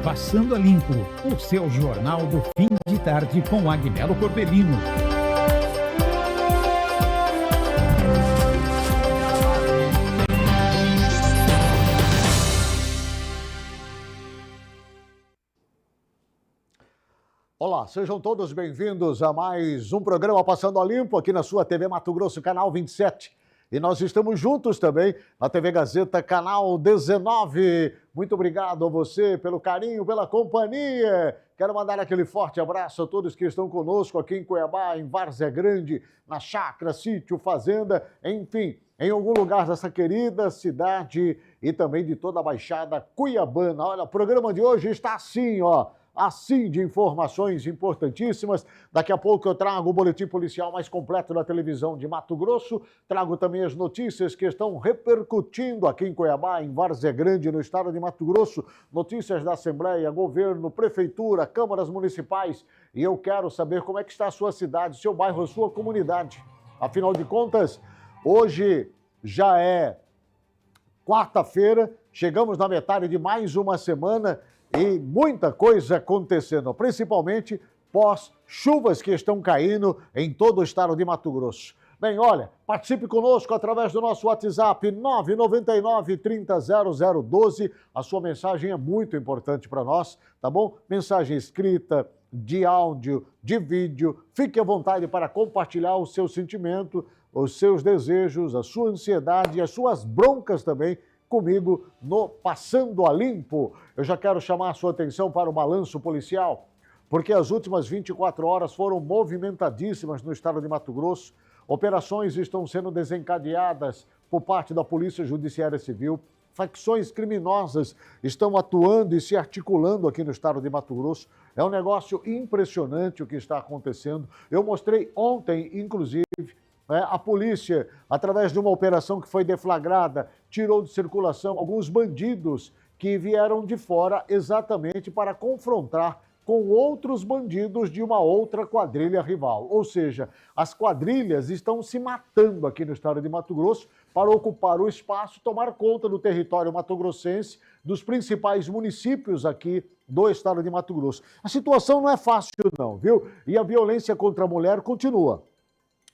Passando a Limpo, o seu jornal do fim de tarde com Agnello Corbellino. Olá, sejam todos bem-vindos a mais um programa Passando a Limpo aqui na sua TV Mato Grosso, canal 27. E nós estamos juntos também na TV Gazeta, canal 19. Muito obrigado a você pelo carinho, pela companhia. Quero mandar aquele forte abraço a todos que estão conosco aqui em Cuiabá, em Várzea Grande, na chácara, sítio, fazenda, enfim, em algum lugar dessa querida cidade e também de toda a Baixada Cuiabana. Olha, o programa de hoje está assim, assim de informações importantíssimas. Daqui a pouco eu trago o boletim policial mais completo da televisão de Mato Grosso. Trago também as notícias que estão repercutindo aqui em Cuiabá, em Várzea Grande, no estado de Mato Grosso. Notícias da Assembleia, governo, prefeitura, câmaras municipais. E eu quero saber como é que está a sua cidade, seu bairro, a sua comunidade. Afinal de contas, hoje já é quarta-feira, chegamos na metade de mais uma semana e muita coisa acontecendo, principalmente pós-chuvas que estão caindo em todo o estado de Mato Grosso. Bem, olha, participe conosco através do nosso WhatsApp 999-300012. A sua mensagem é muito importante para nós, tá bom? Mensagem escrita, de áudio, de vídeo. Fique à vontade para compartilhar o seu sentimento, os seus desejos, a sua ansiedade e as suas broncas também comigo no Passando a Limpo. Eu já quero chamar a sua atenção para o balanço policial, porque as últimas 24 horas foram movimentadíssimas no estado de Mato Grosso. Operações estão sendo desencadeadas por parte da Polícia Judiciária Civil. Facções criminosas estão atuando e se articulando aqui no estado de Mato Grosso. É um negócio impressionante o que está acontecendo. Eu mostrei ontem, inclusive, a polícia, através de uma operação que foi deflagrada, tirou de circulação alguns bandidos que vieram de fora exatamente para confrontar com outros bandidos de uma outra quadrilha rival. Ou seja, as quadrilhas estão se matando aqui no estado de Mato Grosso para ocupar o espaço, tomar conta do território mato-grossense, dos principais municípios aqui do estado de Mato Grosso. A situação não é fácil não, viu? E a violência contra a mulher continua.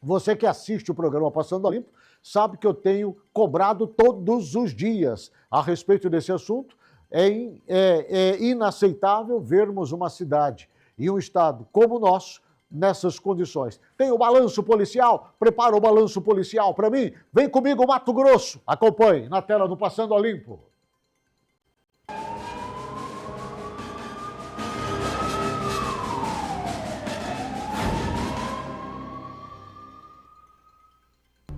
Você que assiste o programa Passando a Limpo sabe que eu tenho cobrado todos os dias a respeito desse assunto. É inaceitável vermos uma cidade e um estado como o nosso nessas condições. Tem o balanço policial? Prepara o balanço policial para mim. Vem comigo, Mato Grosso. Acompanhe na tela do Passando a Limpo.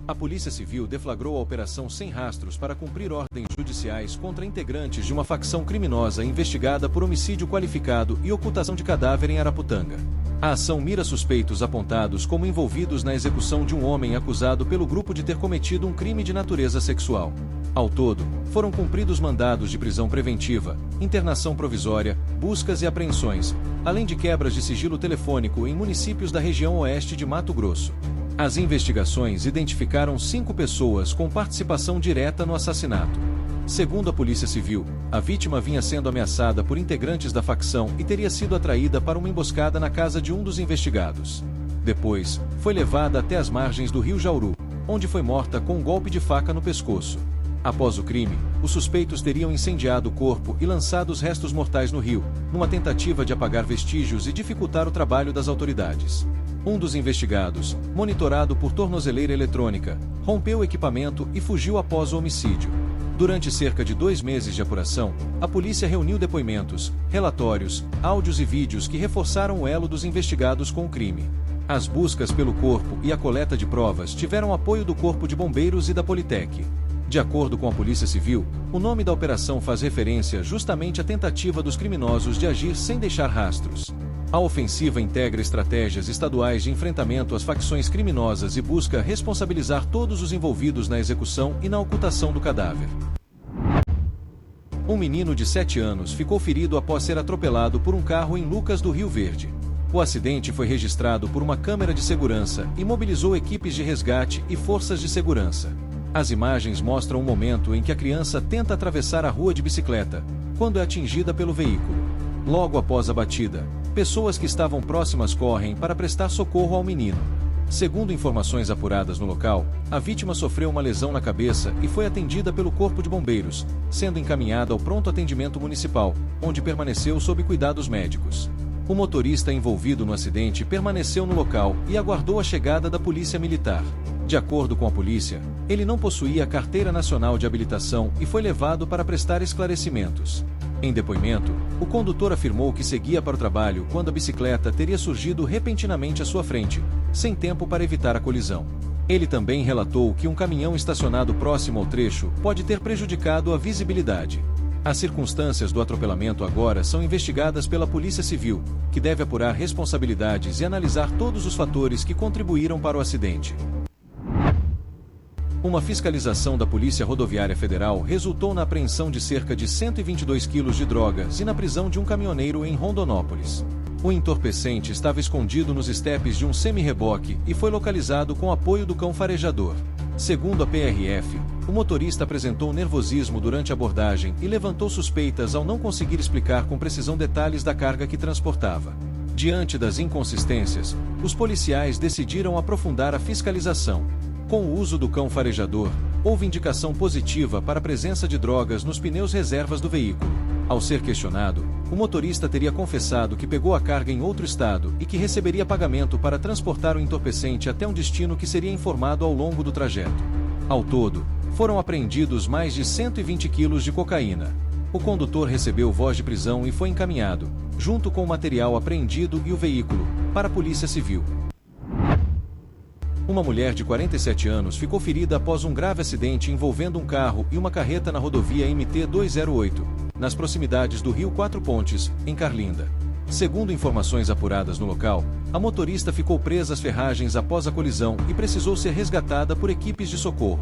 A Polícia Civil deflagrou a Operação Sem Rastros para cumprir ordens judiciais contra integrantes de uma facção criminosa investigada por homicídio qualificado e ocultação de cadáver em Araputanga. A ação mira suspeitos apontados como envolvidos na execução de um homem acusado pelo grupo de ter cometido um crime de natureza sexual. Ao todo, foram cumpridos mandados de prisão preventiva, internação provisória, buscas e apreensões, além de quebras de sigilo telefônico em municípios da região oeste de Mato Grosso. As investigações identificaram 5 pessoas com participação direta no assassinato. Segundo a Polícia Civil, a vítima vinha sendo ameaçada por integrantes da facção e teria sido atraída para uma emboscada na casa de um dos investigados. Depois, foi levada até as margens do rio Jauru, onde foi morta com um golpe de faca no pescoço. Após o crime, os suspeitos teriam incendiado o corpo e lançado os restos mortais no rio, numa tentativa de apagar vestígios e dificultar o trabalho das autoridades. Um dos investigados, monitorado por tornozeleira eletrônica, rompeu o equipamento e fugiu após o homicídio. Durante cerca de 2 meses de apuração, a polícia reuniu depoimentos, relatórios, áudios e vídeos que reforçaram o elo dos investigados com o crime. As buscas pelo corpo e a coleta de provas tiveram apoio do Corpo de Bombeiros e da Politec. De acordo com a Polícia Civil, o nome da operação faz referência justamente à tentativa dos criminosos de agir sem deixar rastros. A ofensiva integra estratégias estaduais de enfrentamento às facções criminosas e busca responsabilizar todos os envolvidos na execução e na ocultação do cadáver. Um menino de 7 anos ficou ferido após ser atropelado por um carro em Lucas do Rio Verde. O acidente foi registrado por uma câmera de segurança e mobilizou equipes de resgate e forças de segurança. As imagens mostram um momento em que a criança tenta atravessar a rua de bicicleta, quando é atingida pelo veículo. Logo após a batida, pessoas que estavam próximas correm para prestar socorro ao menino. Segundo informações apuradas no local, a vítima sofreu uma lesão na cabeça e foi atendida pelo Corpo de Bombeiros, sendo encaminhada ao pronto atendimento municipal, onde permaneceu sob cuidados médicos. O motorista envolvido no acidente permaneceu no local e aguardou a chegada da Polícia Militar. De acordo com a polícia, ele não possuía carteira nacional de habilitação e foi levado para prestar esclarecimentos. Em depoimento, o condutor afirmou que seguia para o trabalho quando a bicicleta teria surgido repentinamente à sua frente, sem tempo para evitar a colisão. Ele também relatou que um caminhão estacionado próximo ao trecho pode ter prejudicado a visibilidade. As circunstâncias do atropelamento agora são investigadas pela Polícia Civil, que deve apurar responsabilidades e analisar todos os fatores que contribuíram para o acidente. Uma fiscalização da Polícia Rodoviária Federal resultou na apreensão de cerca de 122 quilos de drogas e na prisão de um caminhoneiro em Rondonópolis. O entorpecente estava escondido nos estepes de um semi-reboque e foi localizado com apoio do cão farejador. Segundo a PRF, o motorista apresentou nervosismo durante a abordagem e levantou suspeitas ao não conseguir explicar com precisão detalhes da carga que transportava. Diante das inconsistências, os policiais decidiram aprofundar a fiscalização. Com o uso do cão farejador, houve indicação positiva para a presença de drogas nos pneus reservas do veículo. Ao ser questionado, o motorista teria confessado que pegou a carga em outro estado e que receberia pagamento para transportar o entorpecente até um destino que seria informado ao longo do trajeto. Ao todo, foram apreendidos mais de 120 quilos de cocaína. O condutor recebeu voz de prisão e foi encaminhado, junto com o material apreendido e o veículo, para a Polícia Civil. Uma mulher de 47 anos ficou ferida após um grave acidente envolvendo um carro e uma carreta na rodovia MT-208, nas proximidades do Rio Quatro Pontes, em Carlinda. Segundo informações apuradas no local, a motorista ficou presa às ferragens após a colisão e precisou ser resgatada por equipes de socorro.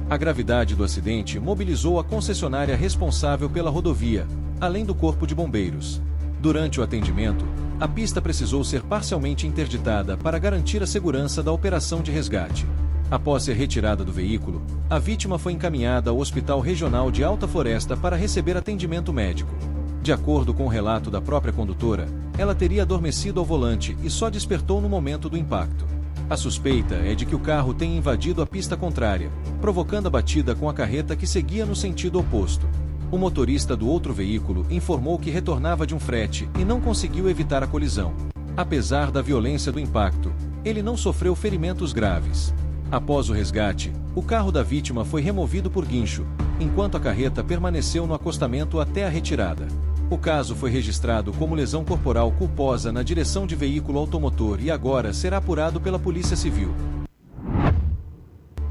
A gravidade do acidente mobilizou a concessionária responsável pela rodovia, além do Corpo de Bombeiros. Durante o atendimento, a pista precisou ser parcialmente interditada para garantir a segurança da operação de resgate. Após ser retirada do veículo, a vítima foi encaminhada ao Hospital Regional de Alta Floresta para receber atendimento médico. De acordo com o relato da própria condutora, ela teria adormecido ao volante e só despertou no momento do impacto. A suspeita é de que o carro tenha invadido a pista contrária, provocando a batida com a carreta que seguia no sentido oposto. O motorista do outro veículo informou que retornava de um frete e não conseguiu evitar a colisão. Apesar da violência do impacto, ele não sofreu ferimentos graves. Após o resgate, o carro da vítima foi removido por guincho, enquanto a carreta permaneceu no acostamento até a retirada. O caso foi registrado como lesão corporal culposa na direção de veículo automotor e agora será apurado pela Polícia Civil.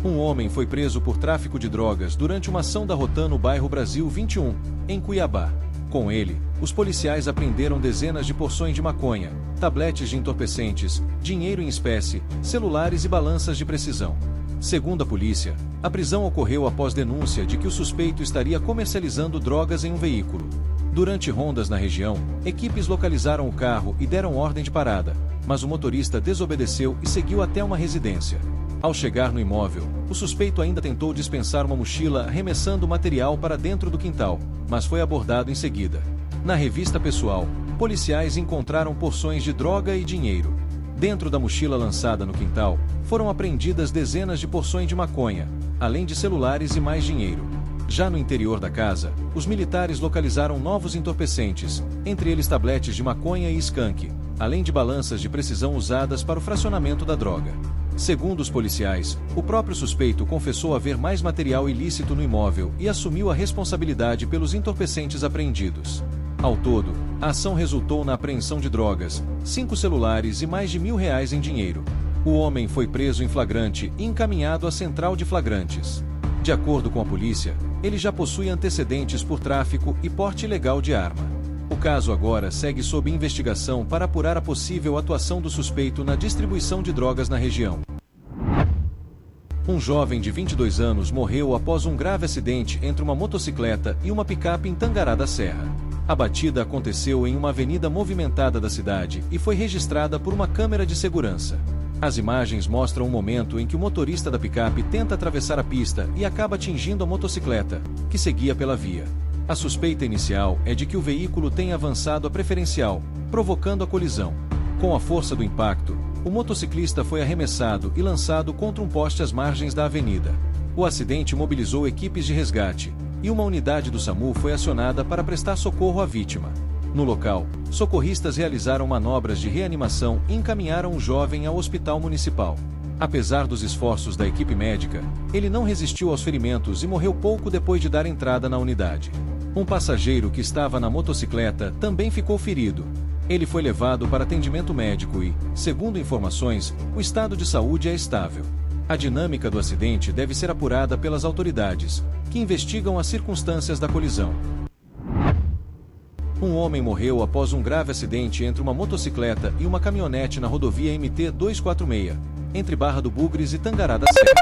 Um homem foi preso por tráfico de drogas durante uma ação da Rotan no bairro Brasil 21, em Cuiabá. Com ele, os policiais apreenderam dezenas de porções de maconha, tabletes de entorpecentes, dinheiro em espécie, celulares e balanças de precisão. Segundo a polícia, a prisão ocorreu após denúncia de que o suspeito estaria comercializando drogas em um veículo. Durante rondas na região, equipes localizaram o carro e deram ordem de parada, mas o motorista desobedeceu e seguiu até uma residência. Ao chegar no imóvel, o suspeito ainda tentou dispensar uma mochila arremessando o material para dentro do quintal, mas foi abordado em seguida. Na revista pessoal, policiais encontraram porções de droga e dinheiro. Dentro da mochila lançada no quintal, foram apreendidas dezenas de porções de maconha, além de celulares e mais dinheiro. Já no interior da casa, os militares localizaram novos entorpecentes, entre eles tabletes de maconha e skunk, além de balanças de precisão usadas para o fracionamento da droga. Segundo os policiais, o próprio suspeito confessou haver mais material ilícito no imóvel e assumiu a responsabilidade pelos entorpecentes apreendidos. Ao todo, a ação resultou na apreensão de drogas, 5 celulares e mais de R$1.000 em dinheiro. O homem foi preso em flagrante e encaminhado à central de flagrantes. De acordo com a polícia, ele já possui antecedentes por tráfico e porte ilegal de arma. O caso agora segue sob investigação para apurar a possível atuação do suspeito na distribuição de drogas na região. Um jovem de 22 anos morreu após um grave acidente entre uma motocicleta e uma picape em Tangará da Serra. A batida aconteceu em uma avenida movimentada da cidade e foi registrada por uma câmera de segurança. As imagens mostram o momento em que o motorista da picape tenta atravessar a pista e acaba atingindo a motocicleta, que seguia pela via. A suspeita inicial é de que o veículo tenha avançado a preferencial, provocando a colisão. Com a força do impacto, o motociclista foi arremessado e lançado contra um poste às margens da avenida. O acidente mobilizou equipes de resgate e uma unidade do SAMU foi acionada para prestar socorro à vítima. No local, socorristas realizaram manobras de reanimação e encaminharam o jovem ao hospital municipal. Apesar dos esforços da equipe médica, ele não resistiu aos ferimentos e morreu pouco depois de dar entrada na unidade. Um passageiro que estava na motocicleta também ficou ferido. Ele foi levado para atendimento médico e, segundo informações, o estado de saúde é estável. A dinâmica do acidente deve ser apurada pelas autoridades, que investigam as circunstâncias da colisão. Um homem morreu após um grave acidente entre uma motocicleta e uma caminhonete na rodovia MT-246, entre Barra do Bugres e Tangará da Serra.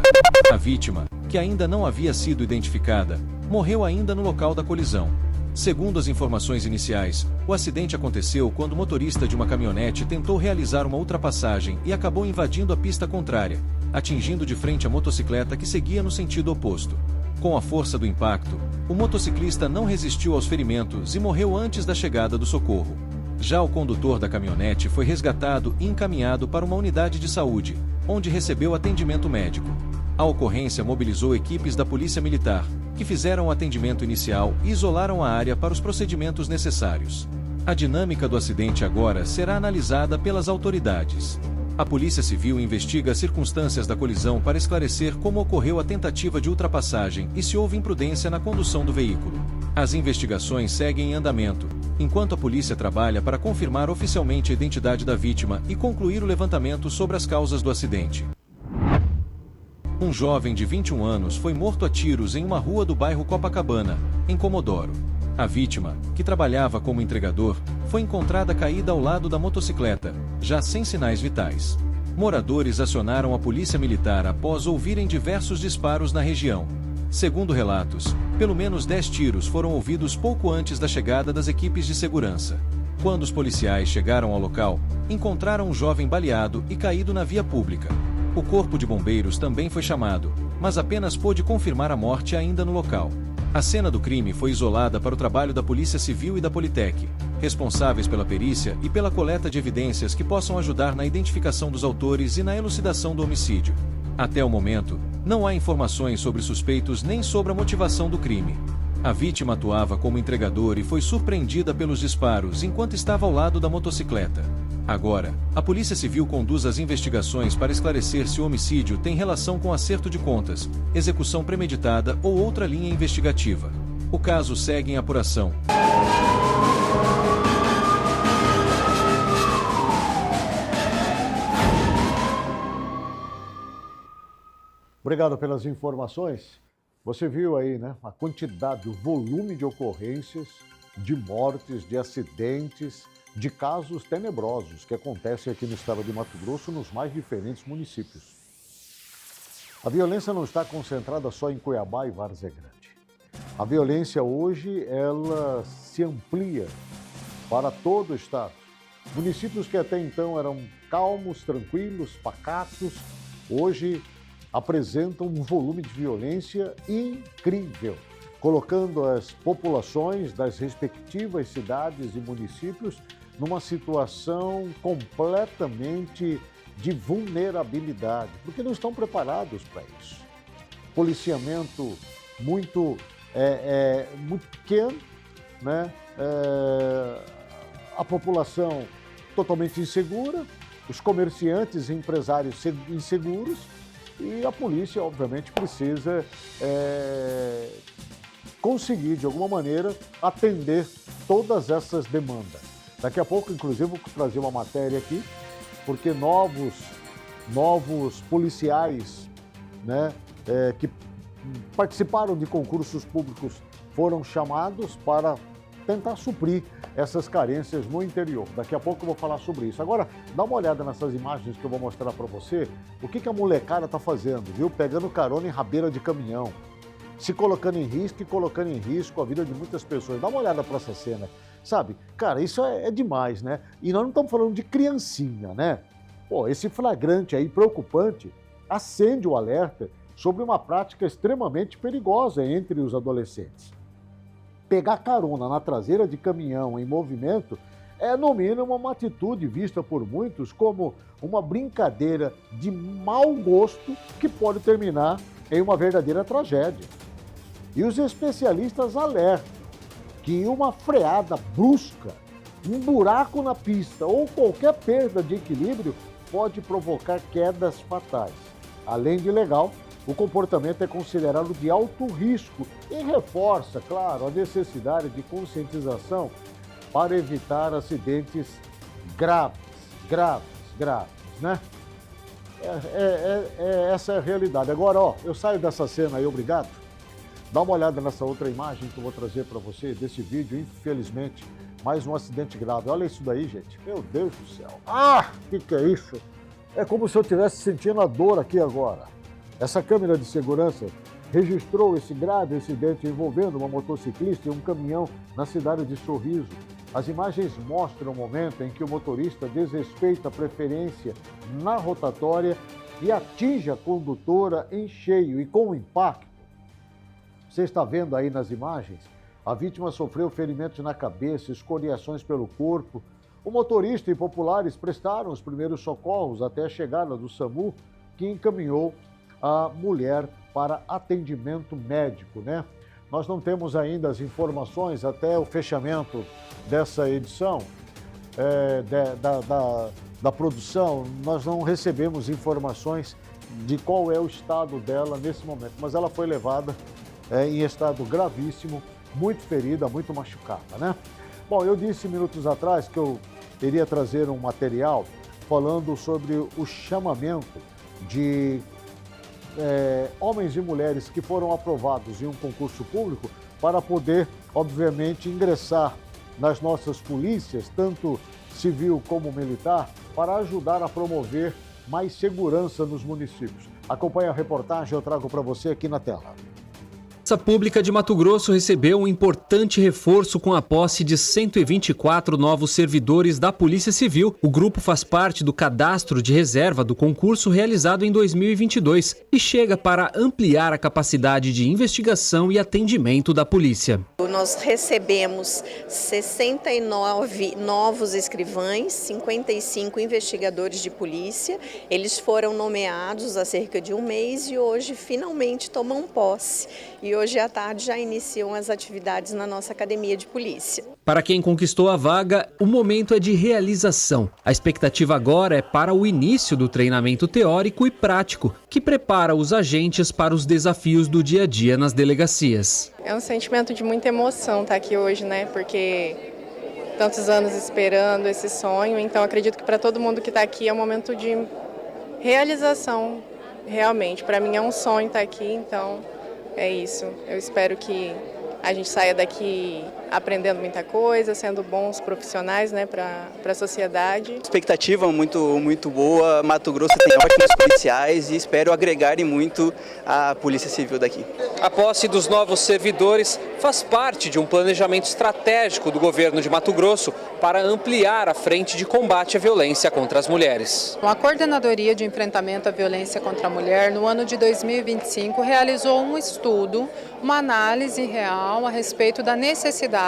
A vítima, que ainda não havia sido identificada, morreu ainda no local da colisão. Segundo as informações iniciais, o acidente aconteceu quando o motorista de uma caminhonete tentou realizar uma ultrapassagem e acabou invadindo a pista contrária, atingindo de frente a motocicleta que seguia no sentido oposto. Com a força do impacto, o motociclista não resistiu aos ferimentos e morreu antes da chegada do socorro. Já o condutor da caminhonete foi resgatado e encaminhado para uma unidade de saúde, onde recebeu atendimento médico. A ocorrência mobilizou equipes da Polícia Militar, que fizeram o atendimento inicial e isolaram a área para os procedimentos necessários. A dinâmica do acidente agora será analisada pelas autoridades. A Polícia Civil investiga as circunstâncias da colisão para esclarecer como ocorreu a tentativa de ultrapassagem e se houve imprudência na condução do veículo. As investigações seguem em andamento, enquanto a polícia trabalha para confirmar oficialmente a identidade da vítima e concluir o levantamento sobre as causas do acidente. Um jovem de 21 anos foi morto a tiros em uma rua do bairro Copacabana, em Comodoro. A vítima, que trabalhava como entregador, foi encontrada caída ao lado da motocicleta, já sem sinais vitais. Moradores acionaram a polícia militar após ouvirem diversos disparos na região. Segundo relatos, pelo menos 10 tiros foram ouvidos pouco antes da chegada das equipes de segurança. Quando os policiais chegaram ao local, encontraram um jovem baleado e caído na via pública. O corpo de bombeiros também foi chamado, mas apenas pôde confirmar a morte ainda no local. A cena do crime foi isolada para o trabalho da Polícia Civil e da Politec, responsáveis pela perícia e pela coleta de evidências que possam ajudar na identificação dos autores e na elucidação do homicídio. Até o momento, não há informações sobre suspeitos nem sobre a motivação do crime. A vítima atuava como entregador e foi surpreendida pelos disparos enquanto estava ao lado da motocicleta. Agora, a Polícia Civil conduz as investigações para esclarecer se o homicídio tem relação com acerto de contas, execução premeditada ou outra linha investigativa. O caso segue em apuração. Obrigado pelas informações. Você viu aí, né, a quantidade, o volume de ocorrências, de mortes, de acidentes, de casos tenebrosos que acontecem aqui no estado de Mato Grosso, nos mais diferentes municípios. A violência não está concentrada só em Cuiabá e Várzea Grande. A violência hoje, ela se amplia para todo o estado. Municípios que até então eram calmos, tranquilos, pacatos, hoje apresentam um volume de violência incrível, colocando as populações das respectivas cidades e municípios numa situação completamente de vulnerabilidade, porque não estão preparados para isso. Policiamento muito pequeno, né? A população totalmente insegura, os comerciantes e empresários inseguros, e a polícia, obviamente, precisa conseguir, de alguma maneira, atender todas essas demandas. Daqui a pouco, inclusive, vou trazer uma matéria aqui, porque novos policiais, né, que participaram de concursos públicos foram chamados para tentar suprir essas carências no interior. Daqui a pouco eu vou falar sobre isso. Agora, dá uma olhada nessas imagens que eu vou mostrar para você, o que a molecada está fazendo, viu? Pegando carona em rabeira de caminhão, se colocando em risco e colocando em risco a vida de muitas pessoas. Dá uma olhada para essa cena, sabe? Cara, isso é demais, né? E nós não estamos falando de criancinha, né? Pô, esse flagrante aí preocupante acende o alerta sobre uma prática extremamente perigosa entre os adolescentes. pegar carona na traseira de caminhão em movimento é, no mínimo, uma atitude vista por muitos como uma brincadeira de mau gosto que pode terminar em uma verdadeira tragédia. E os especialistas alertam que uma freada brusca, um buraco na pista ou qualquer perda de equilíbrio pode provocar quedas fatais. Além de ilegal, o comportamento é considerado de alto risco e reforça, claro, a necessidade de conscientização para evitar acidentes graves, né? Essa é a realidade. Agora, ó, eu saio dessa cena aí, obrigado. Dá uma olhada nessa outra imagem que eu vou trazer para você, desse vídeo, infelizmente, mais um acidente grave. Olha isso daí, gente. Meu Deus do céu. Ah, o que é isso? É como se eu estivesse sentindo a dor aqui agora. Essa câmera de segurança registrou esse grave acidente envolvendo uma motociclista e um caminhão na cidade de Sorriso. As imagens mostram o momento em que o motorista desrespeita a preferência na rotatória e atinge a condutora em cheio e com impacto. Você está vendo aí nas imagens? A vítima sofreu ferimentos na cabeça, escoriações pelo corpo. O motorista e populares prestaram os primeiros socorros até a chegada do SAMU, que encaminhou a mulher para atendimento médico, né? Nós não temos ainda as informações até o fechamento dessa edição da produção. Nós não recebemos informações de qual é o estado dela nesse momento, mas ela foi levada em estado gravíssimo, muito ferida, muito machucada, né? Bom, eu disse minutos atrás que eu iria trazer um material falando sobre o chamamento de homens e mulheres que foram aprovados em um concurso público para poder, obviamente, ingressar nas nossas polícias, tanto civil como militar, para ajudar a promover mais segurança nos municípios. Acompanhe a reportagem, eu trago para você aqui na tela. A Segurança Pública de Mato Grosso recebeu um importante reforço com a posse de 124 novos servidores da Polícia Civil. O grupo faz parte do cadastro de reserva do concurso realizado em 2022 e chega para ampliar a capacidade de investigação e atendimento da polícia. Nós recebemos 69 novos escrivães, 55 investigadores de polícia. Eles foram nomeados há cerca de um mês e hoje finalmente tomam posse. E hoje à tarde já iniciam as atividades na nossa academia de polícia. Para quem conquistou a vaga, o momento é de realização. A expectativa agora é para o início do treinamento teórico e prático, que prepara os agentes para os desafios do dia a dia nas delegacias. É um sentimento de muita emoção estar aqui hoje, né? Porque tantos anos esperando esse sonho, então acredito que para todo mundo que está aqui é um momento de realização, realmente. Para mim é um sonho estar aqui, então é isso. Eu espero que a gente saia daqui aprendendo muita coisa, sendo bons profissionais, né, para a sociedade. Expectativa muito boa. Mato Grosso tem ótimos policiais e espero agregarem muito a Polícia Civil daqui. A posse dos novos servidores faz parte de um planejamento estratégico do governo de Mato Grosso para ampliar a frente de combate à violência contra as mulheres. A Coordenadoria de Enfrentamento à Violência contra a Mulher, no ano de 2025, realizou um estudo, uma análise real a respeito da necessidade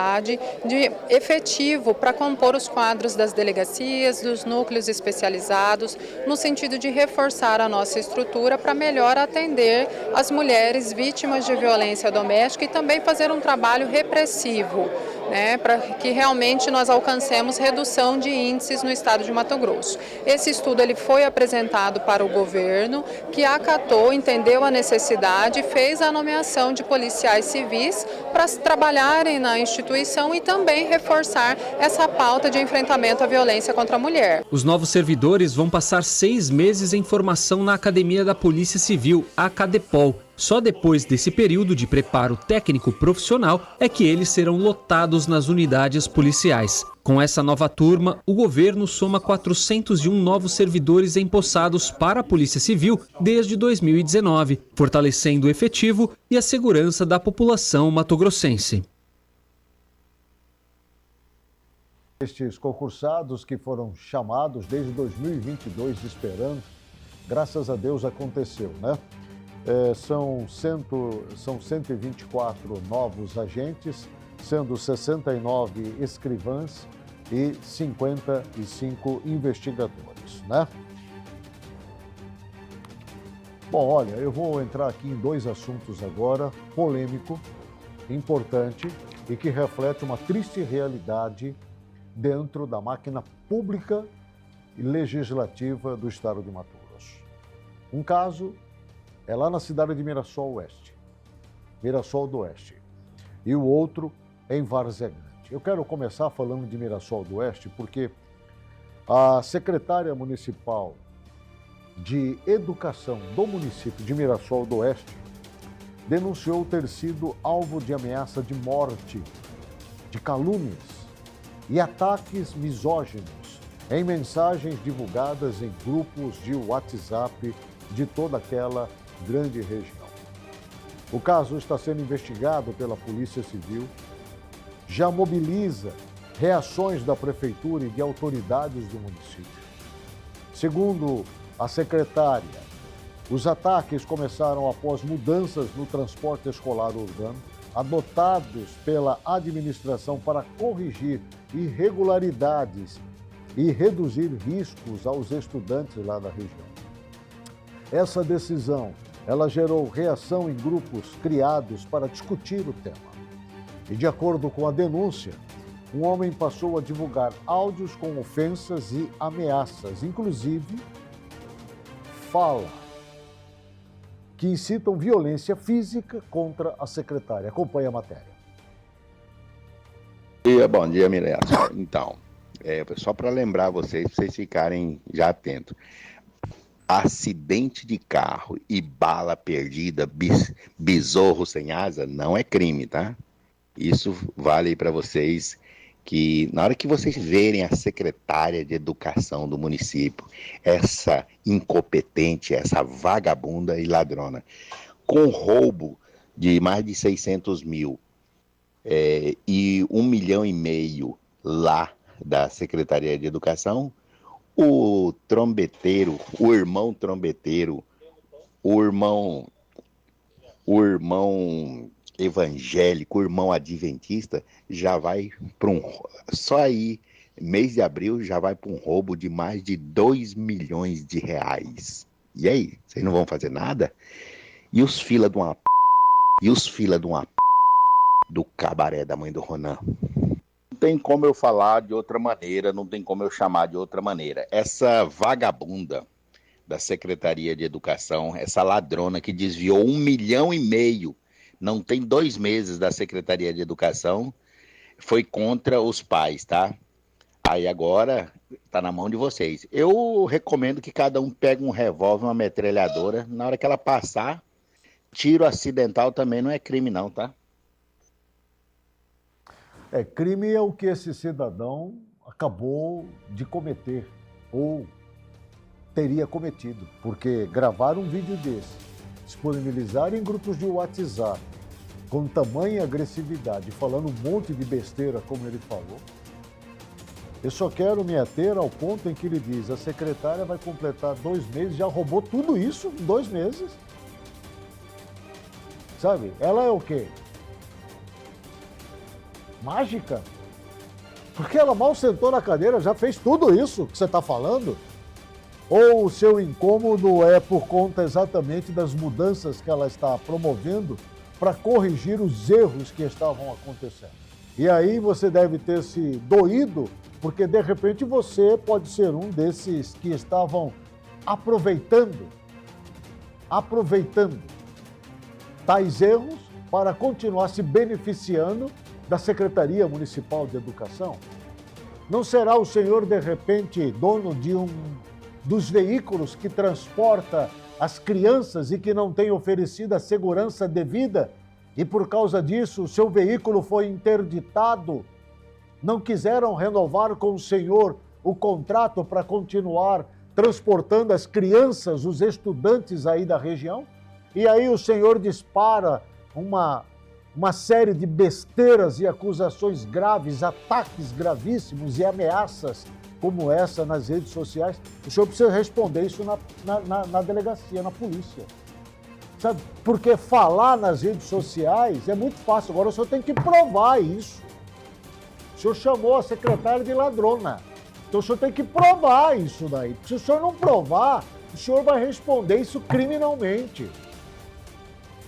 de efetivo para compor os quadros das delegacias, dos núcleos especializados, no sentido de reforçar a nossa estrutura para melhor atender as mulheres vítimas de violência doméstica e também fazer um trabalho repressivo, né, para que realmente nós alcancemos redução de índices no estado de Mato Grosso. Esse estudo ele foi apresentado para o governo, que acatou, entendeu a necessidade e fez a nomeação de policiais civis para trabalharem na instituição e também reforçar essa pauta de enfrentamento à violência contra a mulher. Os novos servidores vão passar 6 meses em formação na Academia da Polícia Civil, a Acadepol. Só depois desse período de preparo técnico profissional é que eles serão lotados nas unidades policiais. Com essa nova turma, o governo soma 401 novos servidores empossados para a Polícia Civil desde 2019, fortalecendo o efetivo e a segurança da população matogrossense. Estes concursados que foram chamados desde 2022 esperando, graças a Deus aconteceu, né? São 124 novos agentes sendo 69 escrivãs e 55 investigadores, né? Bom, olha, eu vou entrar aqui em dois assuntos agora, polêmico, importante e que reflete uma triste realidade dentro da máquina pública e legislativa do estado de Mato Grosso. Um caso é lá na cidade de Mirassol Oeste, Mirassol do Oeste, e o outro é em Várzea Grande. Eu quero começar falando de Mirassol do Oeste porque a secretária municipal de Educação do município de Mirassol do Oeste denunciou ter sido alvo de ameaça de morte, de calúnias e ataques misóginos em mensagens divulgadas em grupos de WhatsApp de toda aquela grande região. O caso está sendo investigado pela Polícia Civil, já mobiliza reações da Prefeitura e de autoridades do município. Segundo a secretária, os ataques começaram após mudanças no transporte escolar urbano, adotados pela administração para corrigir irregularidades e reduzir riscos aos estudantes lá da região. Essa decisão, ela gerou reação em grupos criados para discutir o tema. E de acordo com a denúncia, um homem passou a divulgar áudios com ofensas e ameaças, inclusive fala que incitam violência física contra a secretária. Acompanhe a matéria. Bom dia, Mireia. Então, só para lembrar vocês, para vocês ficarem já atentos. Acidente de carro e bala perdida, besouro sem asa, não é crime, tá? Isso vale para vocês que, na hora que vocês verem a secretária de Educação do município, essa incompetente, essa vagabunda e ladrona, com roubo de mais de 600 mil e 1,5 milhão lá da Secretaria de Educação, o trombeteiro, o irmão trombeteiro, o irmão evangélico, o irmão adventista, já vai para só aí, mês de abril, já vai para um roubo de mais de 2 milhões de reais. E aí, vocês não vão fazer nada? E os fila de uma do cabaré da mãe do Ronan? Não tem como eu falar de outra maneira, não tem como eu chamar de outra maneira. Essa vagabunda da Secretaria de Educação, essa ladrona que desviou 1,5 milhão, não tem 2 meses da Secretaria de Educação, foi contra os pais, tá? Aí agora tá na mão de vocês. Eu recomendo que cada um pegue um revólver, uma metralhadora, na hora que ela passar, tiro acidental também não é crime não, tá? Crime é o que esse cidadão acabou de cometer, ou teria cometido, porque gravar um vídeo desse, disponibilizar em grupos de WhatsApp, com tamanha agressividade, falando um monte de besteira, como ele falou. Eu só quero me ater ao ponto em que ele diz: a secretária vai completar 2 meses, já roubou tudo isso em 2 meses. Sabe? Ela é o quê? Mágica? Porque ela mal sentou na cadeira, já fez tudo isso que você está falando? Ou o seu incômodo é por conta exatamente das mudanças que ela está promovendo para corrigir os erros que estavam acontecendo? E aí você deve ter se doído, porque de repente você pode ser um desses que estavam aproveitando tais erros para continuar se beneficiando da Secretaria Municipal de Educação. Não será o senhor, de repente, dono de dos veículos que transporta as crianças e que não tem oferecido a segurança devida, e por causa disso o seu veículo foi interditado? Não quiseram renovar com o senhor o contrato para continuar transportando as crianças, os estudantes aí da região? E aí o senhor dispara uma série de besteiras e acusações graves, ataques gravíssimos e ameaças como essa nas redes sociais. O senhor precisa responder isso na delegacia, na polícia. Sabe? Porque falar nas redes sociais é muito fácil. Agora o senhor tem que provar isso. O senhor chamou a secretária de ladrona. Então o senhor tem que provar isso daí. Se o senhor não provar, o senhor vai responder isso criminalmente.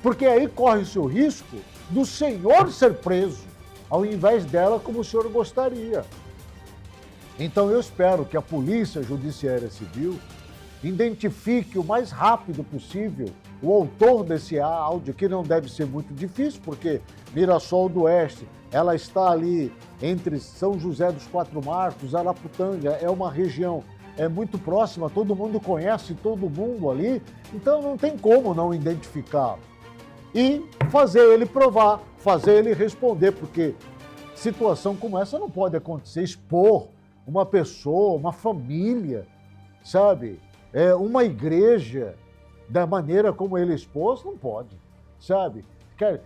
Porque aí corre-se o risco do senhor ser preso, ao invés dela, como o senhor gostaria. Então eu espero que a Polícia Judiciária Civil identifique o mais rápido possível o autor desse áudio, que não deve ser muito difícil, porque Mirassol do Oeste, ela está ali entre São José dos Quatro Marcos, Araputanga, é uma região muito próxima, todo mundo conhece todo mundo ali, então não tem como não identificá-lo. E fazer ele provar, fazer ele responder, porque situação como essa não pode acontecer, expor uma pessoa, uma família, sabe? Uma igreja, da maneira como ele expôs, não pode, sabe?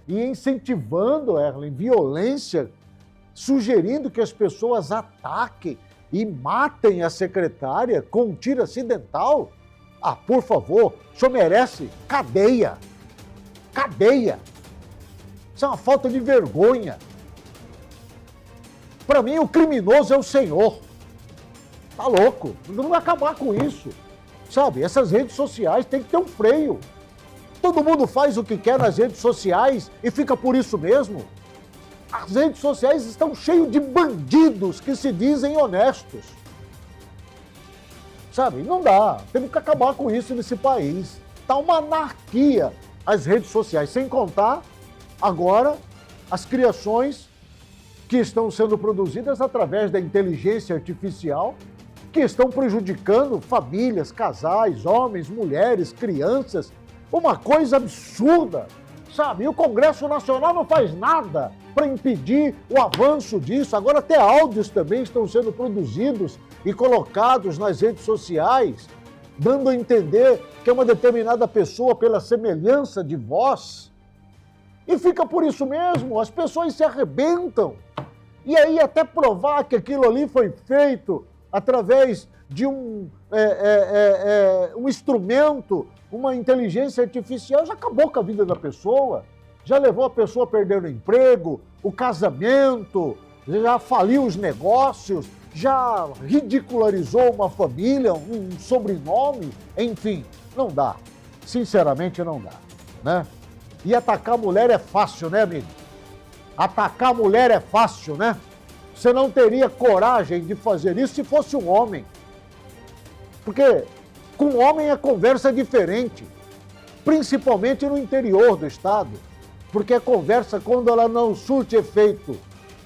E incentivando, Erlen, violência, sugerindo que as pessoas ataquem e matem a secretária com um tiro acidental. Ah, por favor, o senhor merece cadeia. Cadeia. Isso é uma falta de vergonha. Para mim, o criminoso é o senhor. Tá louco? Não vai acabar com isso. Sabe, essas redes sociais têm que ter um freio. Todo mundo faz o que quer nas redes sociais e fica por isso mesmo. As redes sociais estão cheias de bandidos que se dizem honestos. Sabe, não dá. Temos que acabar com isso nesse país. Tá uma anarquia as redes sociais, sem contar agora as criações que estão sendo produzidas através da inteligência artificial, que estão prejudicando famílias, casais, homens, mulheres, crianças. Uma coisa absurda, sabe? E o Congresso Nacional não faz nada para impedir o avanço disso. Agora até áudios também estão sendo produzidos e colocados nas redes sociais, dando a entender que é uma determinada pessoa pela semelhança de voz. E fica por isso mesmo, as pessoas se arrebentam. E aí até provar que aquilo ali foi feito através de um instrumento, uma inteligência artificial, já acabou com a vida da pessoa, já levou a pessoa a perder o emprego, o casamento, já faliu os negócios, já ridicularizou uma família, um sobrenome, enfim, não dá. Sinceramente, não dá, né? E atacar a mulher é fácil, né, amigo? Atacar a mulher é fácil, né? Você não teria coragem de fazer isso se fosse um homem. Porque com um homem a conversa é diferente, principalmente no interior do estado, porque a conversa, quando ela não surte efeito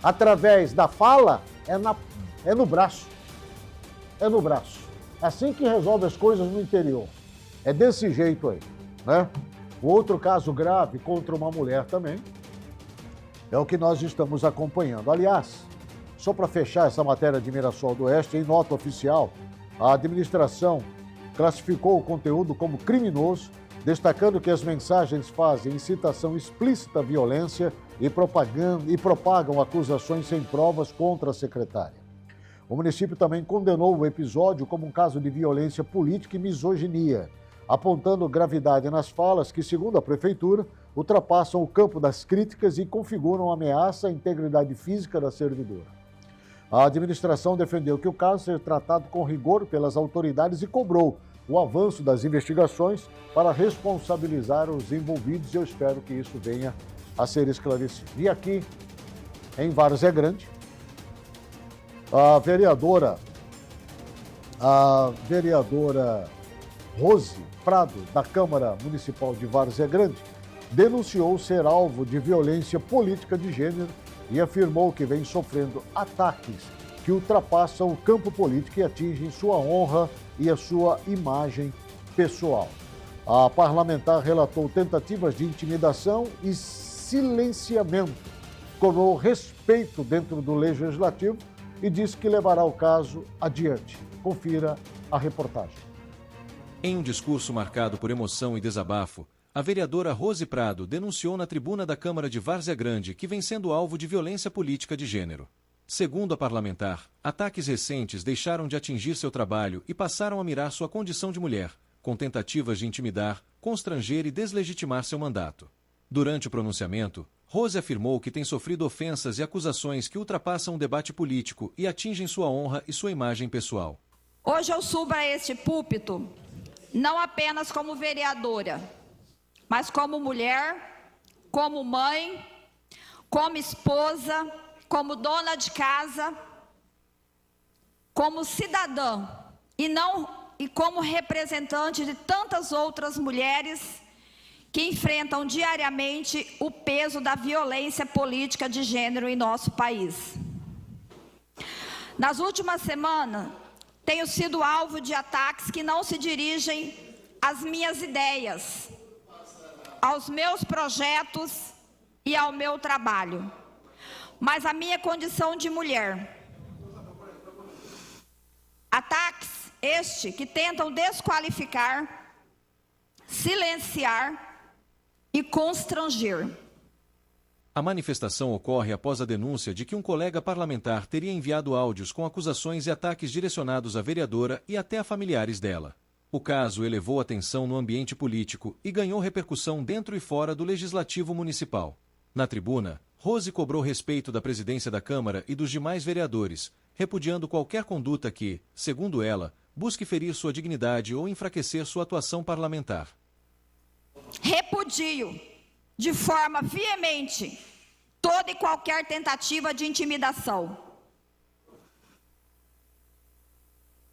através da fala, é no braço. É no braço. É assim que resolve as coisas no interior. É desse jeito aí, né? O outro caso grave contra uma mulher também é o que nós estamos acompanhando. Aliás, só para fechar essa matéria de Mirassol do Oeste, em nota oficial, a administração classificou o conteúdo como criminoso, destacando que as mensagens fazem incitação explícita à violência e propagam acusações sem provas contra a secretária. O município também condenou o episódio como um caso de violência política e misoginia, apontando gravidade nas falas que, segundo a prefeitura, ultrapassam o campo das críticas e configuram ameaça à integridade física da servidora. A administração defendeu que o caso seja tratado com rigor pelas autoridades e cobrou o avanço das investigações para responsabilizar os envolvidos, e eu espero que isso venha a ser esclarecido. E aqui, em Várzea Grande, a vereadora Rose Prado, da Câmara Municipal de Várzea Grande, denunciou ser alvo de violência política de gênero e afirmou que vem sofrendo ataques que ultrapassam o campo político e atingem sua honra e a sua imagem pessoal. A parlamentar relatou tentativas de intimidação e silenciamento, cobrou respeito dentro do Legislativo e disse que levará o caso adiante. Confira a reportagem. Em um discurso marcado por emoção e desabafo, a vereadora Rose Prado denunciou na tribuna da Câmara de Várzea Grande que vem sendo alvo de violência política de gênero. Segundo a parlamentar, ataques recentes deixaram de atingir seu trabalho e passaram a mirar sua condição de mulher, com tentativas de intimidar, constranger e deslegitimar seu mandato. Durante o pronunciamento, Rose afirmou que tem sofrido ofensas e acusações que ultrapassam o debate político e atingem sua honra e sua imagem pessoal. Hoje eu subo a este púlpito não apenas como vereadora, mas como mulher, como mãe, como esposa, como dona de casa, como cidadã e como representante de tantas outras mulheres que enfrentam diariamente o peso da violência política de gênero em nosso país. Nas últimas semanas, tenho sido alvo de ataques que não se dirigem às minhas ideias, aos meus projetos e ao meu trabalho, mas à minha condição de mulher. Ataques que tentam desqualificar, silenciar e constranger. A manifestação ocorre após a denúncia de que um colega parlamentar teria enviado áudios com acusações e ataques direcionados à vereadora e até a familiares dela. O caso elevou a tensão no ambiente político e ganhou repercussão dentro e fora do Legislativo Municipal. Na tribuna, Rose cobrou respeito da presidência da Câmara e dos demais vereadores, repudiando qualquer conduta que, segundo ela, busque ferir sua dignidade ou enfraquecer sua atuação parlamentar. Repudio de forma veemente toda e qualquer tentativa de intimidação.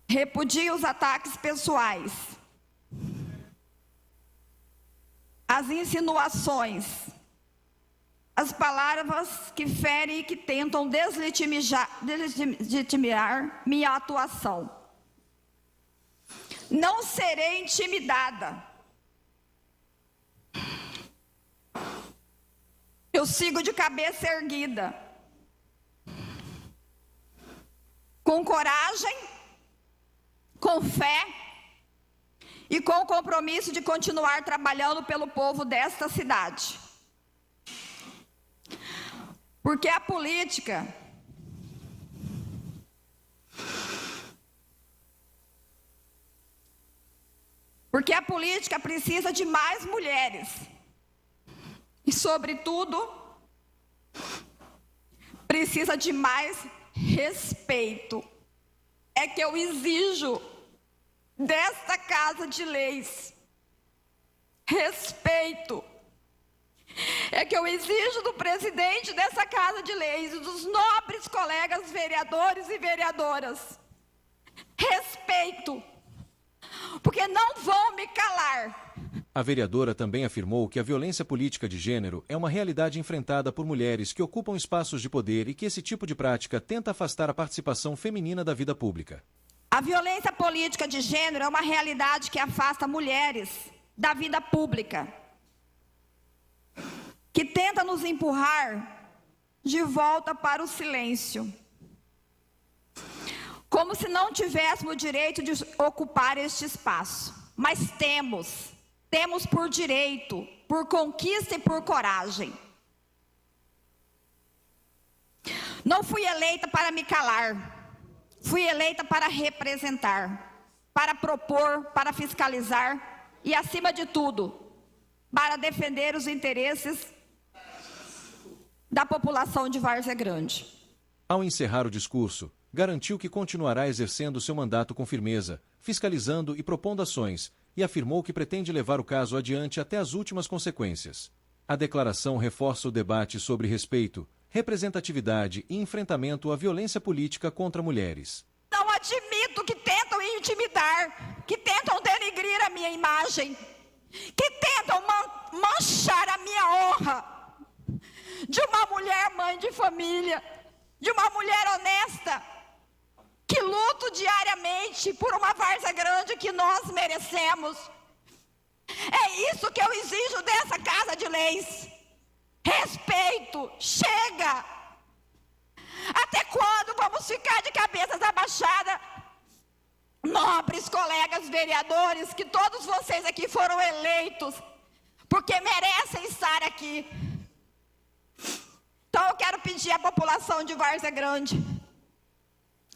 Repudio os ataques pessoais, as insinuações, as palavras que ferem e que tentam deslegitimar minha atuação. Não serei intimidada. Eu sigo de cabeça erguida, com coragem, com fé e com o compromisso de continuar trabalhando pelo povo desta cidade. Porque a política precisa de mais mulheres. E, sobretudo, precisa de mais respeito. É que eu exijo desta Casa de Leis respeito. É que eu exijo do presidente dessa Casa de Leis e dos nobres colegas vereadores e vereadoras respeito, porque não vão me calar. A vereadora também afirmou que a violência política de gênero é uma realidade enfrentada por mulheres que ocupam espaços de poder e que esse tipo de prática tenta afastar a participação feminina da vida pública. A violência política de gênero é uma realidade que afasta mulheres da vida pública, que tenta nos empurrar de volta para o silêncio, como se não tivéssemos o direito de ocupar este espaço. Mas temos por direito, por conquista e por coragem. Não fui eleita para me calar, fui eleita para representar, para propor, para fiscalizar e, acima de tudo, para defender os interesses da população de Várzea Grande. Ao encerrar o discurso, garantiu que continuará exercendo seu mandato com firmeza, fiscalizando e propondo ações, e afirmou que pretende levar o caso adiante até as últimas consequências. A declaração reforça o debate sobre respeito, representatividade e enfrentamento à violência política contra mulheres. Não admito que tentam intimidar, que tentam denigrir a minha imagem, que tentam manchar a minha honra de uma mulher mãe de família, de uma mulher honesta, que luto diariamente por uma Várzea Grande que nós merecemos. É isso que eu exijo dessa Casa de Leis. Respeito. Chega! Até quando vamos ficar de cabeças abaixadas? Nobres colegas vereadores, que todos vocês aqui foram eleitos, porque merecem estar aqui. Então eu quero pedir à população de Várzea Grande: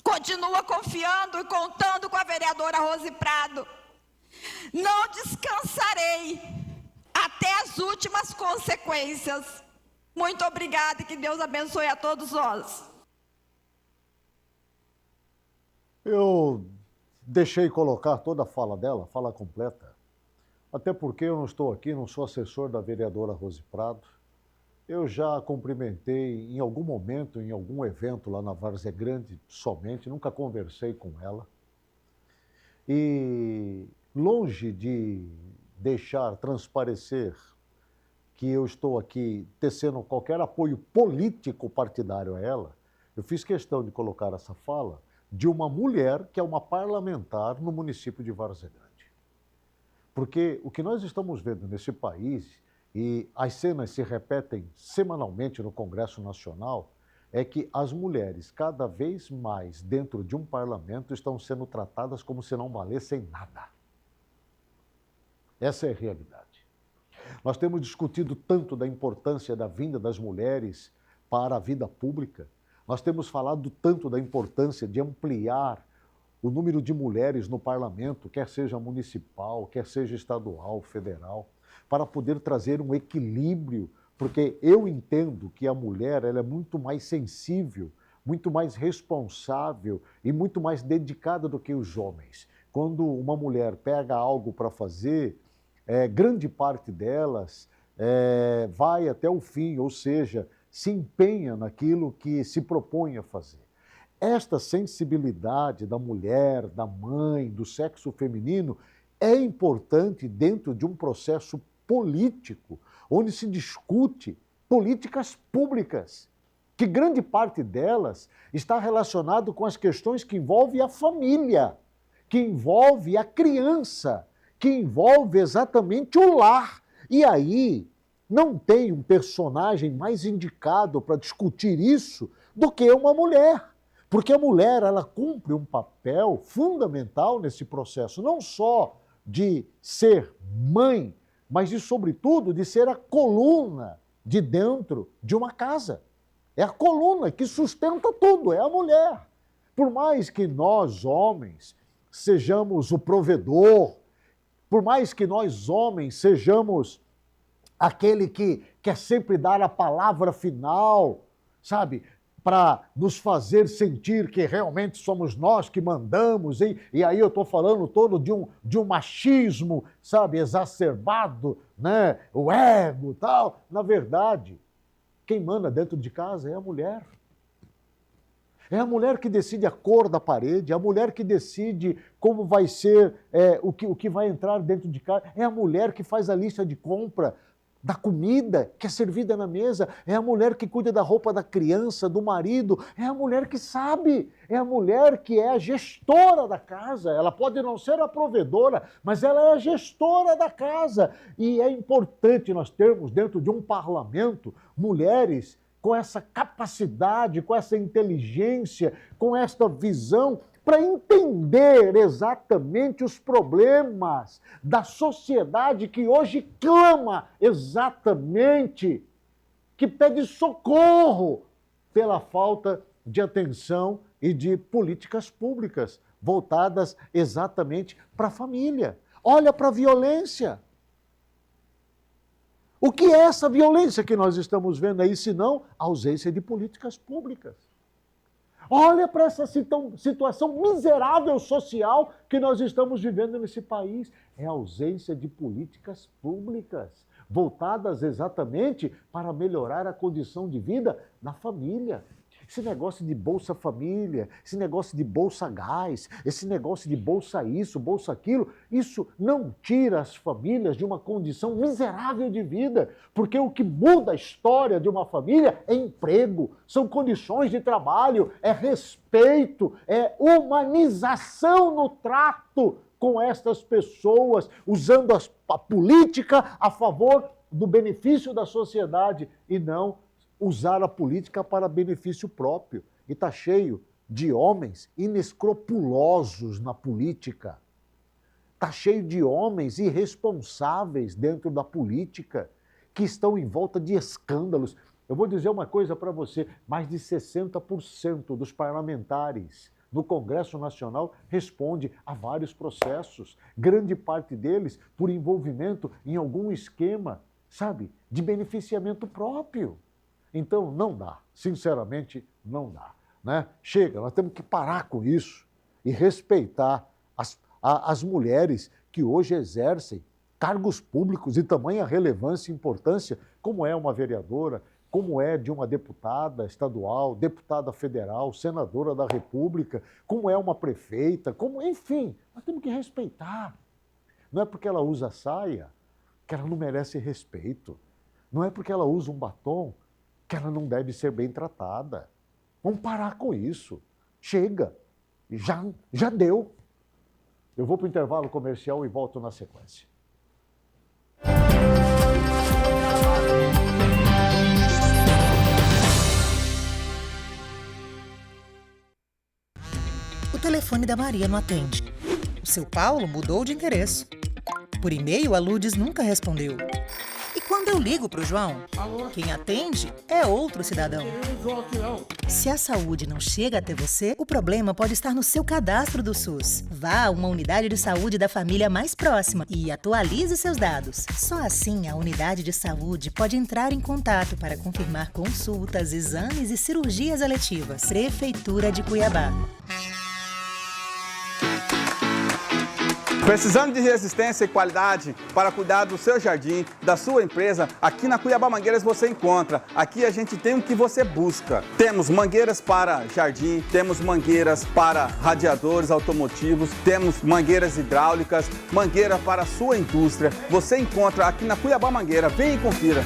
continua confiando e contando com a vereadora Rose Prado. Não descansarei até as últimas consequências. Muito obrigada e que Deus abençoe a todos nós. Eu deixei colocar toda a fala dela, a fala completa, até porque eu não estou aqui, não sou assessor da vereadora Rose Prado. Eu já cumprimentei em algum momento, em algum evento lá na Várzea Grande, somente, nunca conversei com ela. E longe de deixar transparecer que eu estou aqui tecendo qualquer apoio político partidário a ela, eu fiz questão de colocar essa fala de uma mulher que é uma parlamentar no município de Várzea Grande. Porque o que nós estamos vendo nesse país, e as cenas se repetem semanalmente no Congresso Nacional, é que as mulheres, cada vez mais dentro de um parlamento, estão sendo tratadas como se não valessem nada. Essa é a realidade. Nós temos discutido tanto da importância da vinda das mulheres para a vida pública, nós temos falado tanto da importância de ampliar o número de mulheres no parlamento, quer seja municipal, quer seja estadual, federal, para poder trazer um equilíbrio, porque eu entendo que a mulher ela é muito mais sensível, muito mais responsável e muito mais dedicada do que os homens. Quando uma mulher pega algo para fazer, grande parte delas vai até o fim, ou seja, se empenha naquilo que se propõe a fazer. Esta sensibilidade da mulher, da mãe, do sexo feminino é importante dentro de um processo político, onde se discute políticas públicas, que grande parte delas está relacionado com as questões que envolvem a família, que envolve a criança, que envolve exatamente o lar. E aí não tem um personagem mais indicado para discutir isso do que uma mulher. Porque a mulher, ela cumpre um papel fundamental nesse processo, não só de ser mãe, mas de, sobretudo, de ser a coluna de dentro de uma casa. É a coluna que sustenta tudo, é a mulher. Por mais que nós, homens, sejamos o provedor, por mais que nós, homens, sejamos aquele que quer sempre dar a palavra final, sabe? Para nos fazer sentir que realmente somos nós que mandamos, e aí eu estou falando todo de um machismo, sabe, exacerbado, né? O ego e tal. Na verdade, quem manda dentro de casa é a mulher. É a mulher que decide a cor da parede, é a mulher que decide como vai ser o que vai entrar dentro de casa, é a mulher que faz a lista de compra da comida que é servida na mesa, é a mulher que cuida da roupa da criança, do marido, é a mulher que sabe, é a mulher que é a gestora da casa. Ela pode não ser a provedora, mas ela é a gestora da casa. E é importante nós termos dentro de um parlamento mulheres com essa capacidade, com essa inteligência, com esta visão, para entender exatamente os problemas da sociedade que hoje clama exatamente, que pede socorro pela falta de atenção e de políticas públicas voltadas exatamente para a família. Olha para a violência. O que é essa violência que nós estamos vendo aí, senão a ausência de políticas públicas? Olha para essa situação miserável social que nós estamos vivendo nesse país. É a ausência de políticas públicas voltadas exatamente para melhorar a condição de vida da família. Esse negócio de Bolsa Família, esse negócio de Bolsa Gás, esse negócio de Bolsa isso, Bolsa aquilo, isso não tira as famílias de uma condição miserável de vida, porque o que muda a história de uma família é emprego, são condições de trabalho, é respeito, é humanização no trato com estas pessoas, usando a política a favor do benefício da sociedade e não usar a política para benefício próprio. E está cheio de homens inescrupulosos na política. Está cheio de homens irresponsáveis dentro da política, que estão em volta de escândalos. Eu vou dizer uma coisa para você, mais de 60% dos parlamentares no Congresso Nacional responde a vários processos, grande parte deles por envolvimento em algum esquema, sabe, de beneficiamento próprio. Então, não dá, sinceramente, não dá. Né? Chega, nós temos que parar com isso e respeitar as mulheres que hoje exercem cargos públicos de tamanha relevância e importância, como é uma vereadora, como é de uma deputada estadual, deputada federal, senadora da República, como é uma prefeita, como, enfim, nós temos que respeitar. Não é porque ela usa saia que ela não merece respeito. Não é porque ela usa um batom que ela não deve ser bem tratada. Vamos parar com isso. Chega. Já deu. Eu vou para o intervalo comercial e volto na sequência. O telefone da Maria não atende. O seu Paulo mudou de endereço. Por e-mail, a Lourdes nunca respondeu. E quando eu ligo para o João, quem atende é outro cidadão. Se a saúde não chega até você, o problema pode estar no seu cadastro do SUS. Vá a uma unidade de saúde da família mais próxima e atualize seus dados. Só assim a unidade de saúde pode entrar em contato para confirmar consultas, exames e cirurgias eletivas. Prefeitura de Cuiabá. Precisando de resistência e qualidade para cuidar do seu jardim, da sua empresa, aqui na Cuiabá Mangueiras você encontra. Aqui a gente tem o que você busca. Temos mangueiras para jardim, temos mangueiras para radiadores automotivos, temos mangueiras hidráulicas, mangueira para a sua indústria. Você encontra aqui na Cuiabá Mangueira. Vem e confira.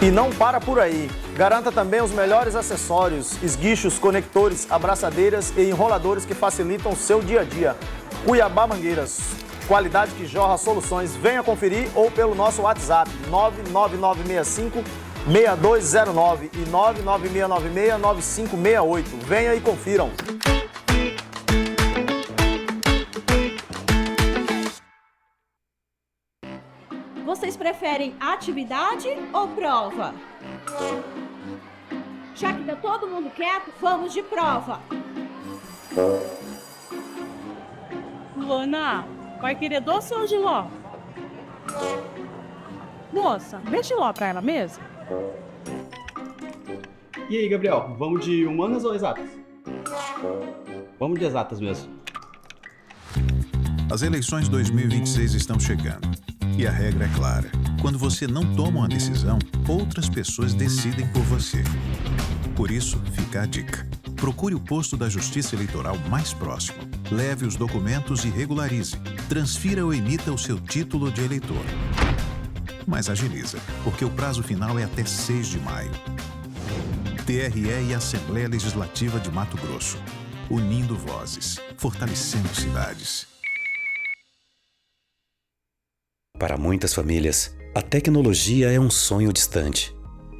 E não para por aí. Garanta também os melhores acessórios, esguichos, conectores, abraçadeiras e enroladores que facilitam o seu dia a dia. Cuiabá Mangueiras. Qualidade que jorra soluções. Venha conferir ou pelo nosso WhatsApp 99965-6209 e 99696-9568. Venha e confiram. Vocês preferem atividade ou prova? Já que tá todo mundo quieto, vamos de prova. Luana, vai querer doce ou giló? Moça, vê giló pra ela mesmo. E aí, Gabriel, vamos de humanas ou exatas? Vamos de exatas mesmo. As eleições 2026 estão chegando. E a regra é clara. Quando você não toma uma decisão, outras pessoas decidem por você. Por isso, fica a dica. Procure o posto da Justiça Eleitoral mais próximo. Leve os documentos e regularize. Transfira ou emita o seu título de eleitor. Mas agiliza, porque o prazo final é até 6 de maio. TRE e Assembleia Legislativa de Mato Grosso. Unindo vozes, fortalecendo cidades. Para muitas famílias, a tecnologia é um sonho distante.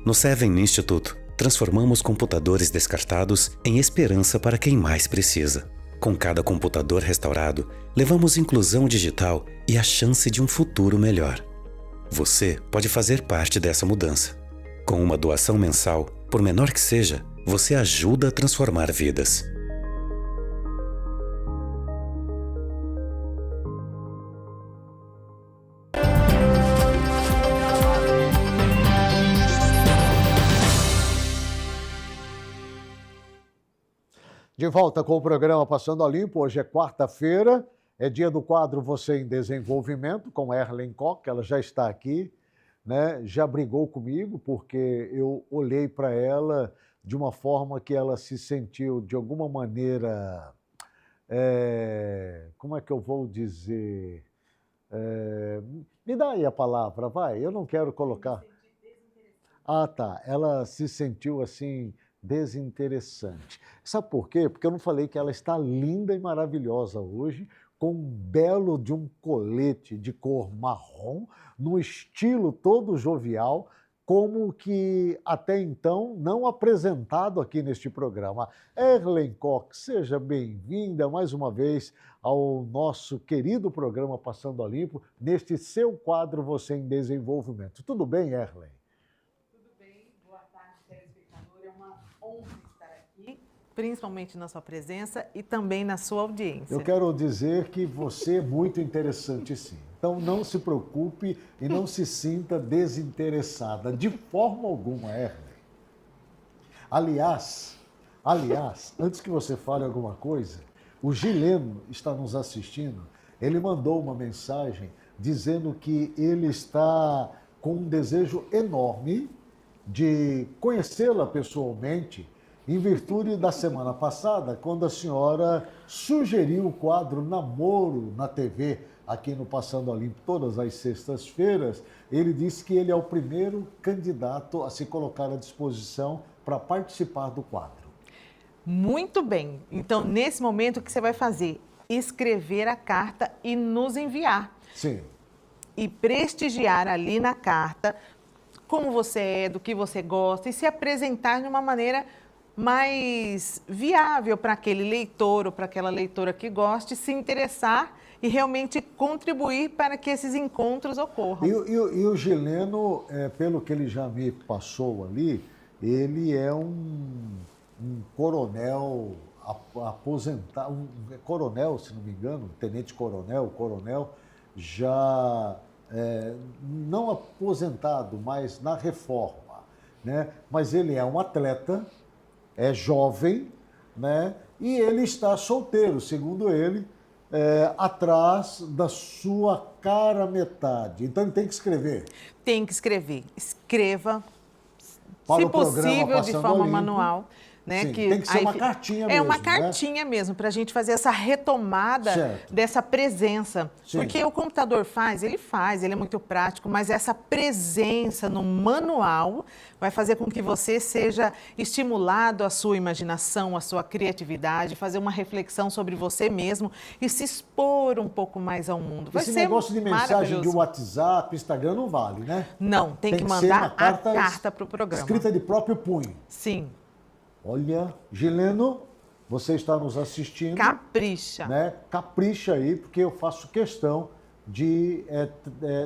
No Seven Institute, transformamos computadores descartados em esperança para quem mais precisa. Com cada computador restaurado, levamos inclusão digital e a chance de um futuro melhor. Você pode fazer parte dessa mudança. Com uma doação mensal, por menor que seja, você ajuda a transformar vidas. De volta com o programa Passando a Limpo. Hoje é quarta-feira, é dia do quadro Você em Desenvolvimento, com Erlen Koch. Ela já está aqui, né? Já brigou comigo, porque eu olhei para ela de uma forma que ela se sentiu, de alguma maneira, como é que eu vou dizer? Me dá aí a palavra, vai, eu não quero colocar. Ah, tá, ela se sentiu assim, desinteressante. Sabe por quê? Porque eu não falei que ela está linda e maravilhosa hoje, com um belo de um colete de cor marrom, no estilo todo jovial, como que até então não apresentado aqui neste programa. Erlen Koch, seja bem-vinda mais uma vez ao nosso querido programa Passando a Limpo, neste seu quadro Você em Desenvolvimento. Tudo bem, Erlen? Tudo bem, boa tarde, telespectador. É uma honra estar aqui principalmente na sua presença e também na sua audiência. Eu quero dizer que você é muito interessante, sim. Então, não se preocupe e não se sinta desinteressada, de forma alguma, Erlen. Aliás, antes que você fale alguma coisa, o Gileno está nos assistindo. Ele mandou uma mensagem dizendo que ele está com um desejo enorme de conhecê-la pessoalmente, em virtude da semana passada, quando a senhora sugeriu o quadro Namoro na TV, aqui no Passando a Limpo, todas as sextas-feiras. Ele disse que ele é o primeiro candidato a se colocar à disposição para participar do quadro. Muito bem. Então, nesse momento, o que você vai fazer? Escrever a carta e nos enviar. Sim. E prestigiar ali na carta como você é, do que você gosta e se apresentar de uma maneira mais viável para aquele leitor ou para aquela leitora que goste se interessar e realmente contribuir para que esses encontros ocorram. E o Gileno, pelo que ele já me passou ali, ele é um coronel aposentado, um coronel, se não me engano, coronel, já não aposentado, mas na reforma, né? Mas ele é um atleta, é jovem, né? E ele está solteiro, segundo ele, atrás da sua cara metade. Então ele tem que escrever. Tem que escrever. Escreva, para se possível, de forma manual. Né? Sim, tem que ser uma cartinha mesmo. É uma cartinha mesmo, para a gente fazer essa retomada dessa presença. Sim. Porque o computador ele é muito prático, mas essa presença no manual vai fazer com que você seja estimulado a sua imaginação, a sua criatividade, fazer uma reflexão sobre você mesmo e se expor um pouco mais ao mundo. Vai Esse ser negócio de mensagem de WhatsApp, Instagram não vale, né? Não, tem que mandar a carta para o programa. Escrita de próprio punho. Sim. Olha, Gileno, você está nos assistindo. Capricha. Né? Capricha aí, porque eu faço questão de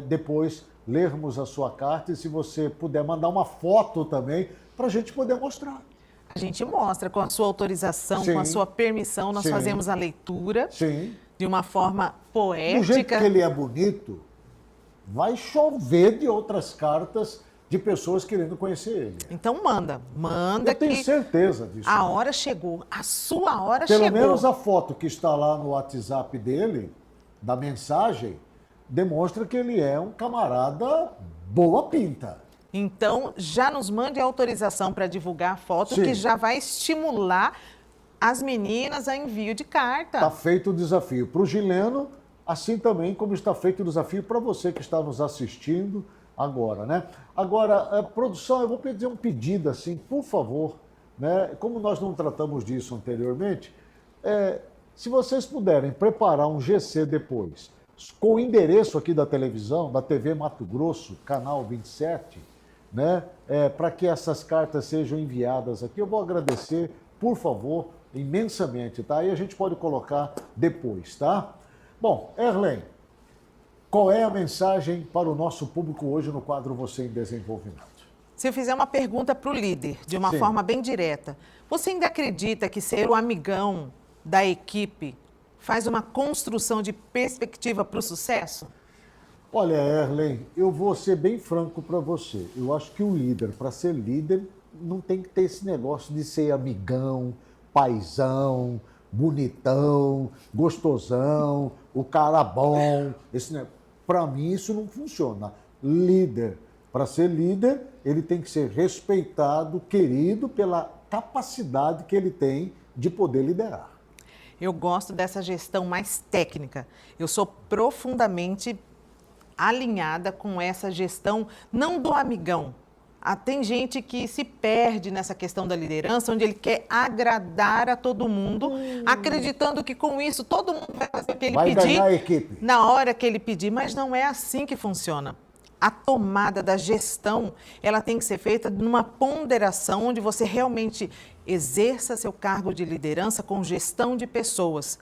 depois lermos a sua carta e se você puder mandar uma foto também para a gente poder mostrar. A gente mostra com a sua autorização, Sim. com a sua permissão, nós Sim. fazemos a leitura Sim. de uma forma poética. Do jeito que ele é bonito, vai chover de outras cartas de pessoas querendo conhecer ele. Então manda Eu tenho certeza disso. A hora chegou, a sua hora chegou. Pelo menos a foto que está lá no WhatsApp dele, da mensagem, demonstra que ele é um camarada boa pinta. Então já nos mande a autorização para divulgar a foto, Sim. que já vai estimular as meninas a envio de carta. Está feito o desafio para o Gileno, assim também como está feito o desafio para você que está nos assistindo agora, né? Agora, produção, eu vou pedir um pedido assim, por favor, né? Como nós não tratamos disso anteriormente, se vocês puderem preparar um GC depois, com o endereço aqui da televisão, da TV Mato Grosso, canal 27, né? Para que essas cartas sejam enviadas aqui, eu vou agradecer, por favor, imensamente, tá? Aí a gente pode colocar depois, tá? Bom, Erlen, qual é a mensagem para o nosso público hoje no quadro Você em Desenvolvimento? Se eu fizer uma pergunta para o líder, de uma Sim. forma bem direta, você ainda acredita que ser o amigão da equipe faz uma construção de perspectiva para o sucesso? Olha, Erlen, eu vou ser bem franco para você. Eu acho que o líder, para ser líder, não tem que ter esse negócio de ser amigão, paizão, bonitão, gostosão, o cara bom. Para mim, isso não funciona. Líder, para ser líder, ele tem que ser respeitado, querido pela capacidade que ele tem de poder liderar. Eu gosto dessa gestão mais técnica. Eu sou profundamente alinhada com essa gestão, não do amigão. Tem gente que se perde nessa questão da liderança, onde ele quer agradar a todo mundo, acreditando que com isso todo mundo vai fazer o que ele pedir. Vai ganhar a equipe. Na hora que ele pedir, mas não é assim que funciona. A tomada da gestão, ela tem que ser feita numa ponderação onde você realmente exerça seu cargo de liderança com gestão de pessoas.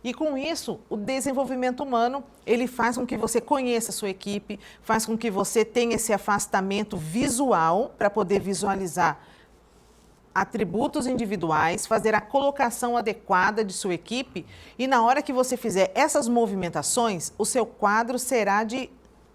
E com isso, o desenvolvimento humano, ele faz com que você conheça a sua equipe, faz com que você tenha esse afastamento visual para poder visualizar atributos individuais, fazer a colocação adequada de sua equipe e na hora que você fizer essas movimentações, o seu quadro será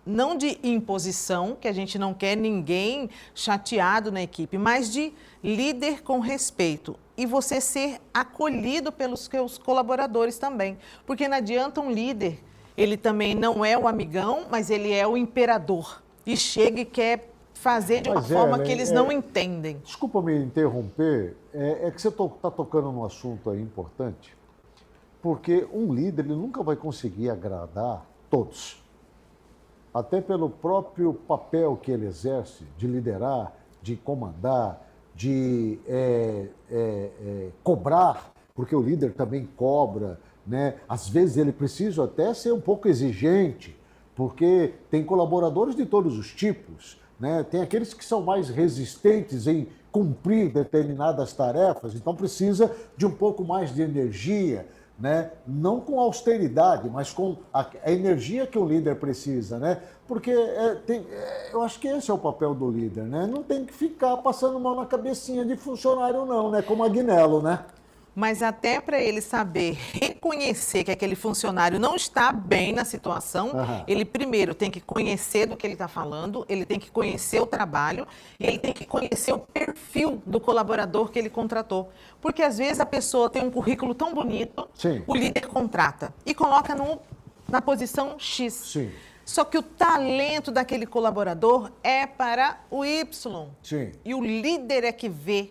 não de imposição, que a gente não quer ninguém chateado na equipe, mas de líder com respeito. E você ser acolhido pelos seus colaboradores também. Porque não adianta um líder, ele também não é o amigão, mas ele é o imperador. E chega e quer fazer de uma forma que eles não entendem. Desculpa me interromper, é que você está tocando num assunto aí importante, porque um líder ele nunca vai conseguir agradar todos. Até pelo próprio papel que ele exerce de liderar, de comandar, de cobrar, porque o líder também cobra, né? Às vezes ele precisa até ser um pouco exigente, porque tem colaboradores de todos os tipos, né? Tem aqueles que são mais resistentes em cumprir determinadas tarefas, então precisa de um pouco mais de energia, né? Não com austeridade, mas com a energia que o líder precisa, né? Porque eu acho que esse é o papel do líder, né? Não tem que ficar passando mão na cabecinha de funcionário não, né? Como Agnello, né? Mas até para ele saber reconhecer que aquele funcionário não está bem na situação, ele primeiro tem que conhecer do que ele está falando, ele tem que conhecer o trabalho, e ele tem que conhecer o perfil do colaborador que ele contratou. Porque às vezes a pessoa tem um currículo tão bonito, Sim. O líder contrata e coloca na posição X. Sim. Só que o talento daquele colaborador é para o Y. Sim. E o líder é que vê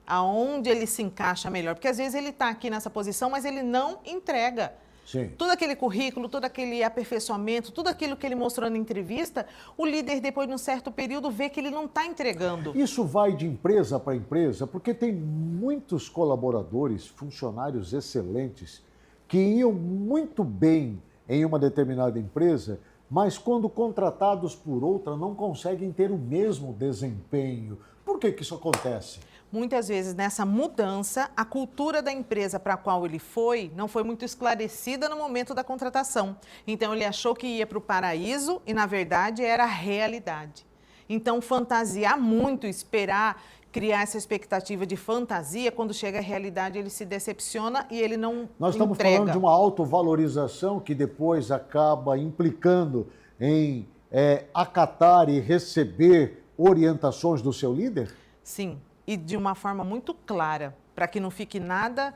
aonde ele se encaixa melhor. Porque às vezes ele está aqui nessa posição, mas ele não entrega. Sim. Todo aquele currículo, todo aquele aperfeiçoamento, tudo aquilo que ele mostrou na entrevista, o líder, depois de um certo período, vê que ele não está entregando. Isso vai de empresa para empresa, porque tem muitos colaboradores, funcionários excelentes, que iam muito bem em uma determinada empresa, mas quando contratados por outra não conseguem ter o mesmo desempenho. Por que isso acontece? Muitas vezes, nessa mudança, a cultura da empresa para a qual ele foi não foi muito esclarecida no momento da contratação. Então, ele achou que ia para o paraíso e, na verdade, era a realidade. Então, fantasiar muito, esperar, criar essa expectativa de fantasia, quando chega a realidade, ele se decepciona e ele não Nós estamos entrega. falando de uma autovalorização que depois acaba implicando em acatar e receber orientações do seu líder? Sim. E de uma forma muito clara, para que não fique nada,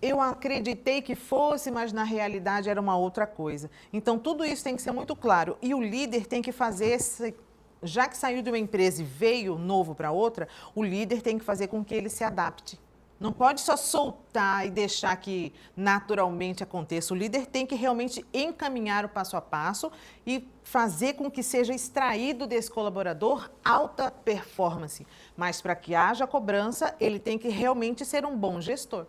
eu acreditei que fosse, mas na realidade era uma outra coisa. Então, tudo isso tem que ser muito claro. E o líder tem que fazer, já que saiu de uma empresa e veio novo para outra, o líder tem que fazer com que ele se adapte. Não pode só soltar e deixar que naturalmente aconteça. O líder tem que realmente encaminhar o passo a passo e fazer com que seja extraído desse colaborador alta performance. Mas para que haja cobrança, ele tem que realmente ser um bom gestor.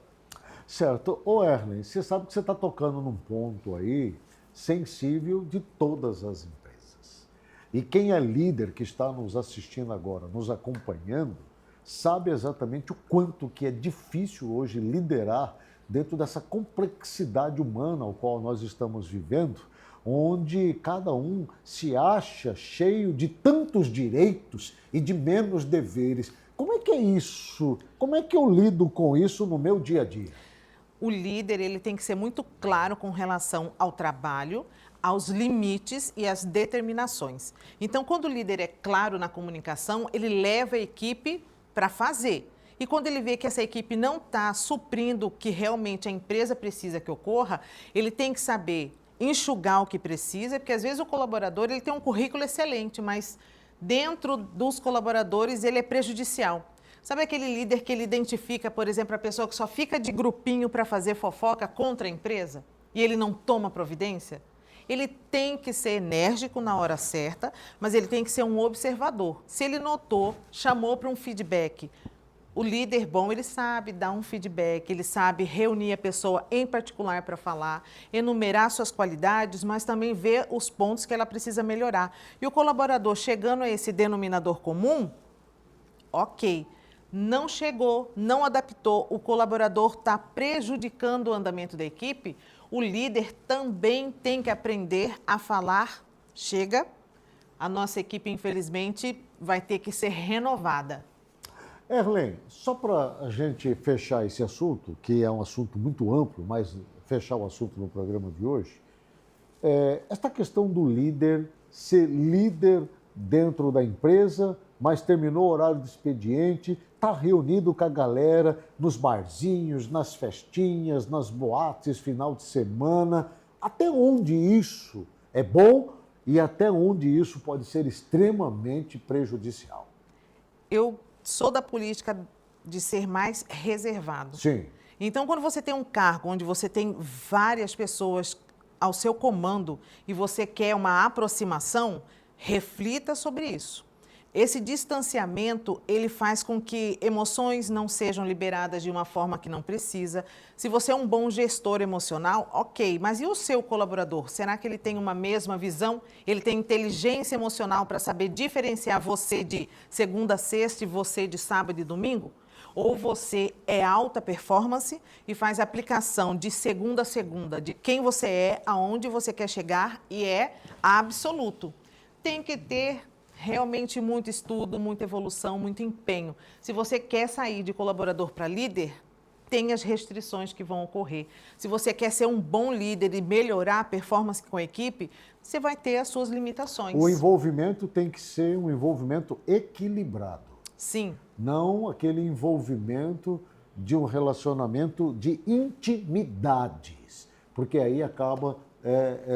Certo. Ô Erlen, você sabe que você está tocando num ponto aí sensível de todas as empresas. E quem é líder que está nos assistindo agora, nos acompanhando, sabe exatamente o quanto que é difícil hoje liderar dentro dessa complexidade humana ao qual nós estamos vivendo, onde cada um se acha cheio de tantos direitos e de menos deveres. Como é que é isso? Como é que eu lido com isso no meu dia a dia? O líder, ele tem que ser muito claro com relação ao trabalho, aos limites e às determinações. Então, quando o líder é claro na comunicação, ele leva a equipe para fazer. E quando ele vê que essa equipe não está suprindo o que realmente a empresa precisa que ocorra, ele tem que saber enxugar o que precisa, porque às vezes o colaborador ele tem um currículo excelente, mas dentro dos colaboradores ele é prejudicial. Sabe aquele líder que ele identifica, por exemplo, a pessoa que só fica de grupinho para fazer fofoca contra a empresa e ele não toma providência? Ele tem que ser enérgico na hora certa, mas ele tem que ser um observador. Se ele notou, chamou para um feedback. O líder bom, ele sabe dar um feedback, ele sabe reunir a pessoa em particular para falar, enumerar suas qualidades, mas também ver os pontos que ela precisa melhorar. E o colaborador chegando a esse denominador comum, ok. Não chegou, não adaptou, o colaborador está prejudicando o andamento da equipe, o líder também tem que aprender a falar, chega, a nossa equipe, infelizmente, vai ter que ser renovada. Erlen, só para a gente fechar esse assunto, que é um assunto muito amplo, mas fechar o assunto no programa de hoje, esta questão do líder ser líder dentro da empresa, mas terminou o horário do expediente, está reunido com a galera nos barzinhos, nas festinhas, nas boates, final de semana. Até onde isso é bom e até onde isso pode ser extremamente prejudicial? Eu sou da política de ser mais reservado. Sim. Então, quando você tem um cargo onde você tem várias pessoas ao seu comando e você quer uma aproximação, reflita sobre isso. Esse distanciamento, ele faz com que emoções não sejam liberadas de uma forma que não precisa. Se você é um bom gestor emocional, ok, mas e o seu colaborador? Será que ele tem uma mesma visão? Ele tem inteligência emocional para saber diferenciar você de segunda a sexta e você de sábado e domingo? Ou você é alta performance e faz aplicação de segunda a segunda, de quem você é, aonde você quer chegar e é absoluto. Tem que ter realmente muito estudo, muita evolução, muito empenho. Se você quer sair de colaborador para líder, tem as restrições que vão ocorrer. Se você quer ser um bom líder e melhorar a performance com a equipe, você vai ter as suas limitações. O envolvimento tem que ser um envolvimento equilibrado. Sim. Não aquele envolvimento de um relacionamento de intimidades, porque aí acaba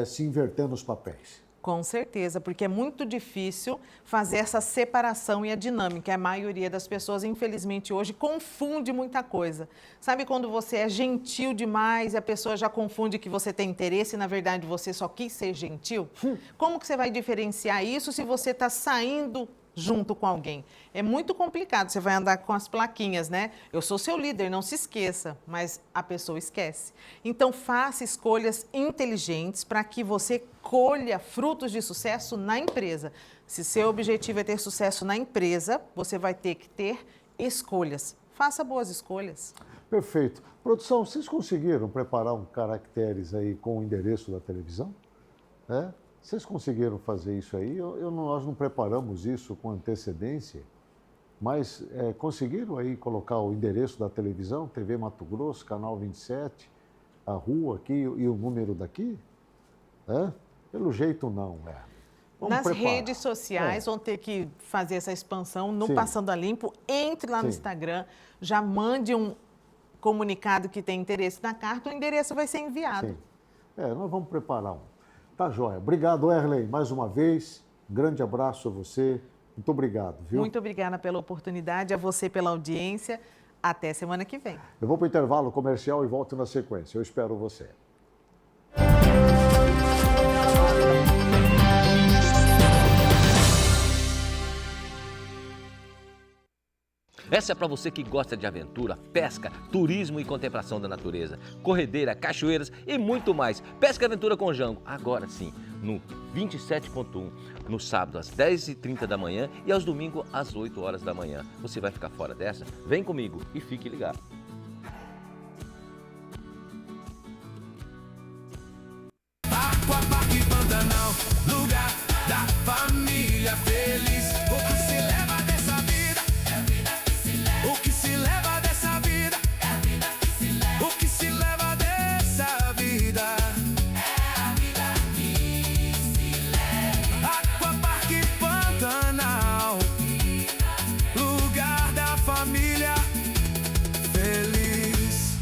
se invertendo os papéis. Com certeza, porque é muito difícil fazer essa separação e a dinâmica. A maioria das pessoas, infelizmente, hoje confunde muita coisa. Sabe quando você é gentil demais e a pessoa já confunde que você tem interesse e, na verdade, você só quis ser gentil? Como que você vai diferenciar isso se você está saindo junto com alguém? É muito complicado, você vai andar com as plaquinhas, né? Eu sou seu líder, não se esqueça, mas a pessoa esquece. Então, faça escolhas inteligentes para que você colha frutos de sucesso na empresa. Se seu objetivo é ter sucesso na empresa, você vai ter que ter escolhas. Faça boas escolhas. Perfeito. Produção, vocês conseguiram preparar um caracteres aí com o endereço da televisão? Vocês conseguiram fazer isso aí? Nós não preparamos isso com antecedência, mas conseguiram aí colocar o endereço da televisão, TV Mato Grosso, canal 27, a rua aqui e o número daqui? Pelo jeito não, Vamos Nas preparar. redes sociais vão ter que fazer essa expansão no Sim. Passando a Limpo. Entre lá no Sim. Instagram, já mande um comunicado que tem interesse na carta, o endereço vai ser enviado. Sim. Nós vamos preparar um. Tá joia. Obrigado, Erlen, mais uma vez. Grande abraço a você. Muito obrigado, viu? Muito obrigada pela oportunidade, a você pela audiência. Até semana que vem. Eu vou para o intervalo comercial e volto na sequência. Eu espero você. Essa é para você que gosta de aventura, pesca, turismo e contemplação da natureza, corredeira, cachoeiras e muito mais. Pesca e Aventura com Jango, agora sim, no 27.1, no sábado às 10h30 da manhã e aos domingos às 8 horas da manhã. Você vai ficar fora dessa? Vem comigo e fique ligado. Aquapark Pantanal, lugar da família feliz. O que se leva dessa vida? O que se leva dessa vida? O que se leva dessa vida? É a vida que se leva. Aquapark Pantanal, lugar da família feliz.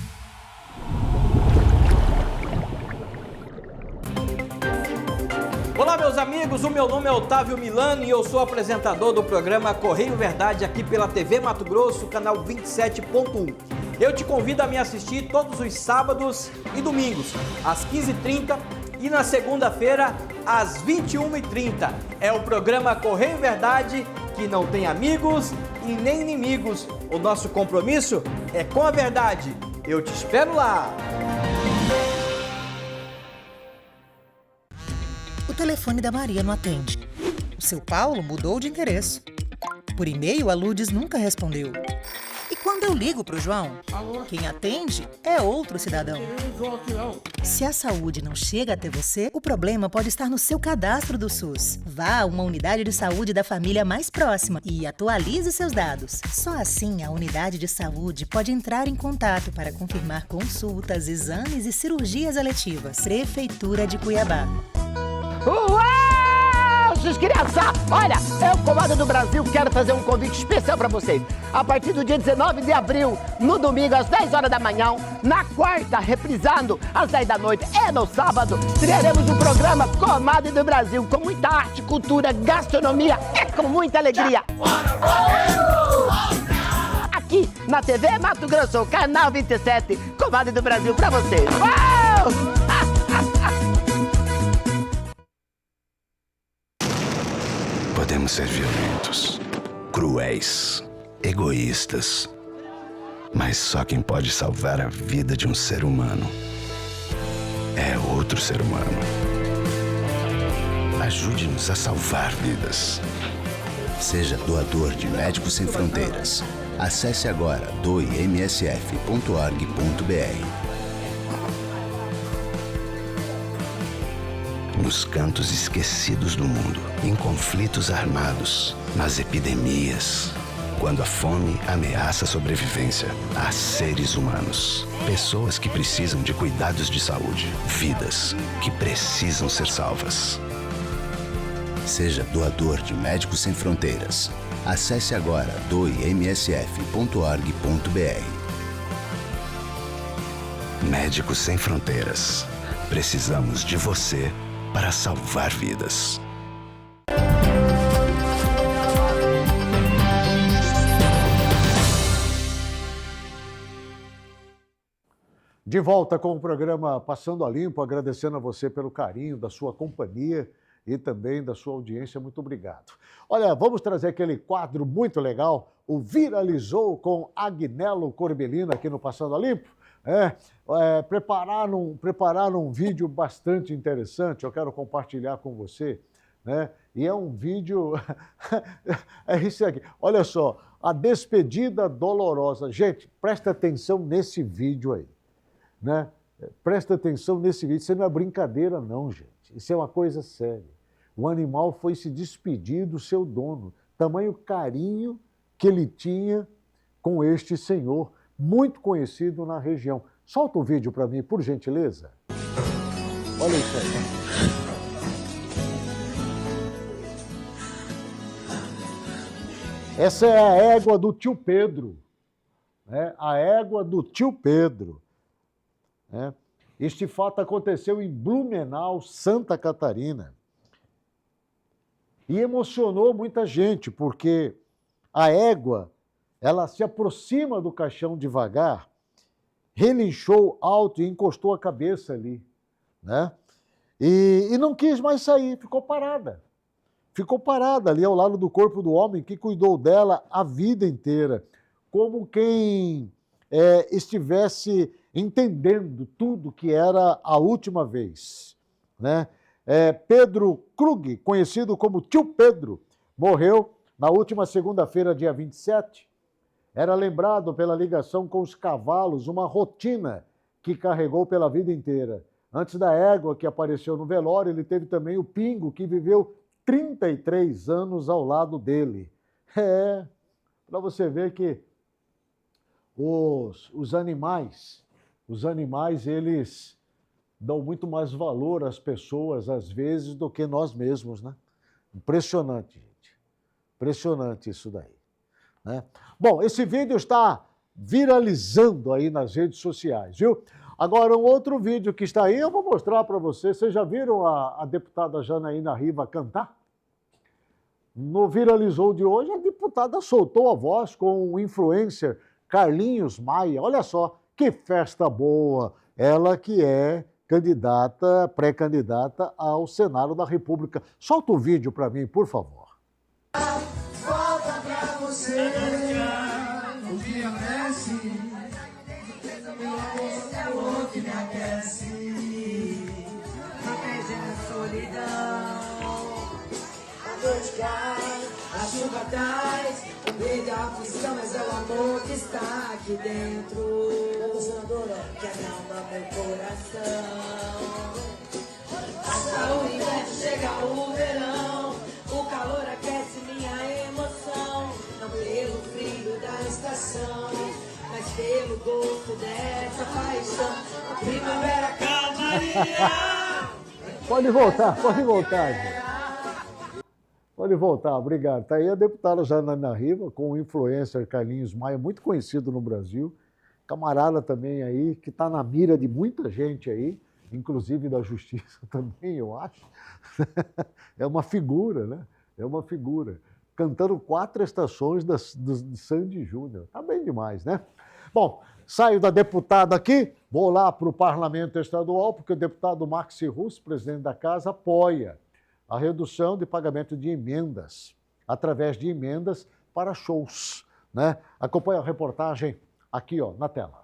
Olá, meus amigos, o meu nome é Otávio Milano e eu sou apresentador do programa Correio Verdade aqui pela TV Mato Grosso, canal 27.1. Eu te convido a me assistir todos os sábados e domingos, às 15h30 e na segunda-feira, às 21h30. É o programa Correio Verdade, que não tem amigos e nem inimigos. O nosso compromisso é com a verdade. Eu te espero lá! O telefone da Maria não atende. O seu Paulo mudou de endereço. Por e-mail, a Lourdes nunca respondeu. E quando eu ligo pro João, quem atende é outro cidadão. Se a saúde não chega até você, o problema pode estar no seu cadastro do SUS. Vá a uma unidade de saúde da família mais próxima e atualize seus dados. Só assim a unidade de saúde pode entrar em contato para confirmar consultas, exames e cirurgias eletivas. Prefeitura de Cuiabá. Seus criançados, olha, eu, Comando do Brasil, quero fazer um convite especial para vocês. A partir do dia 19 de abril, no domingo, às 10 horas da manhã, na quarta, reprisando, às 10 da noite, e no sábado, teremos um programa Comando do Brasil, com muita arte, cultura, gastronomia e com muita alegria. Aqui, na TV Mato Grosso, canal 27, Comando do Brasil para vocês. Uau! Podemos ser violentos, cruéis, egoístas, mas só quem pode salvar a vida de um ser humano é outro ser humano. Ajude-nos a salvar vidas. Seja doador de Médicos Sem Fronteiras. Acesse agora doemsf.org.br. Nos cantos esquecidos do mundo, em conflitos armados, nas epidemias, quando a fome ameaça a sobrevivência, há seres humanos, pessoas que precisam de cuidados de saúde, vidas que precisam ser salvas. Seja doador de Médicos Sem Fronteiras. Acesse agora doemsf.org.br. Médicos Sem Fronteiras. Precisamos de você para salvar vidas. De volta com o programa Passando a Limpo, agradecendo a você pelo carinho da sua companhia e também da sua audiência. Muito obrigado. Olha, vamos trazer aquele quadro muito legal, o Viralizou com Agnello Corbellino aqui no Passando a Limpo. Prepararam um vídeo bastante interessante, eu quero compartilhar com você, né? E é um vídeo, é isso aqui, olha só, a despedida dolorosa. Gente, presta atenção nesse vídeo aí, né? Presta atenção nesse vídeo, isso não é brincadeira não, gente, isso é uma coisa séria. O animal foi se despedir do seu dono, tamanho carinho que ele tinha com este senhor, muito conhecido na região. Solta o vídeo para mim, por gentileza. Olha isso aí. Essa é a égua do tio Pedro. Né? A égua do tio Pedro. Né? Este fato aconteceu em Blumenau, Santa Catarina. E emocionou muita gente, porque a égua, ela se aproxima do caixão devagar, relinchou alto e encostou a cabeça ali, né? E não quis mais sair, ficou parada. Ficou parada ali ao lado do corpo do homem que cuidou dela a vida inteira, como quem estivesse entendendo tudo que era a última vez, né? Pedro Krug, conhecido como Tio Pedro, morreu na última segunda-feira, dia 27, era lembrado pela ligação com os cavalos, uma rotina que carregou pela vida inteira. Antes da égua que apareceu no velório, ele teve também o Pingo, que viveu 33 anos ao lado dele. Para você ver que os animais, eles dão muito mais valor às pessoas, às vezes, do que nós mesmos, né? Impressionante, gente. Impressionante isso daí. Né? Bom, esse vídeo está viralizando aí nas redes sociais, viu? Agora, um outro vídeo que está aí, eu vou mostrar para vocês. Vocês já viram a deputada Janaína Riva cantar? No Viralizou de hoje, a deputada soltou a voz com o influencer Carlinhos Maia. Olha só, que festa boa! Ela que é pré-candidata ao Senado da República. Solta o vídeo para mim, por favor. Volta pra você, o dia cresce, é o amor que me aquece, protegendo a solidão, a noite cai, A chuva traz o medo da aflição, mas é o amor que está aqui dentro. Que acalma meu coração. Passa o inverno, chega o verão. O calor aquece minha emoção. Não pelo frio da estação, mas pelo gosto dessa paixão. A primavera calmaria. Pode voltar, gente. Pode voltar, obrigado. Está aí a deputada Janaína Riva, com o influencer Carlinhos Maia, muito conhecido no Brasil. Camarada também aí, que está na mira de muita gente aí, inclusive da justiça também, eu acho. É uma figura, né? É uma figura. Cantando 4 estações de Sandy Júnior. Tá bem demais, né? Bom, saio da deputada aqui, vou lá para o Parlamento Estadual, porque o deputado Maxi Russo, presidente da Casa, apoia a redução de pagamento de emendas, através de emendas para shows, né? Acompanhe a reportagem aqui, ó, na tela.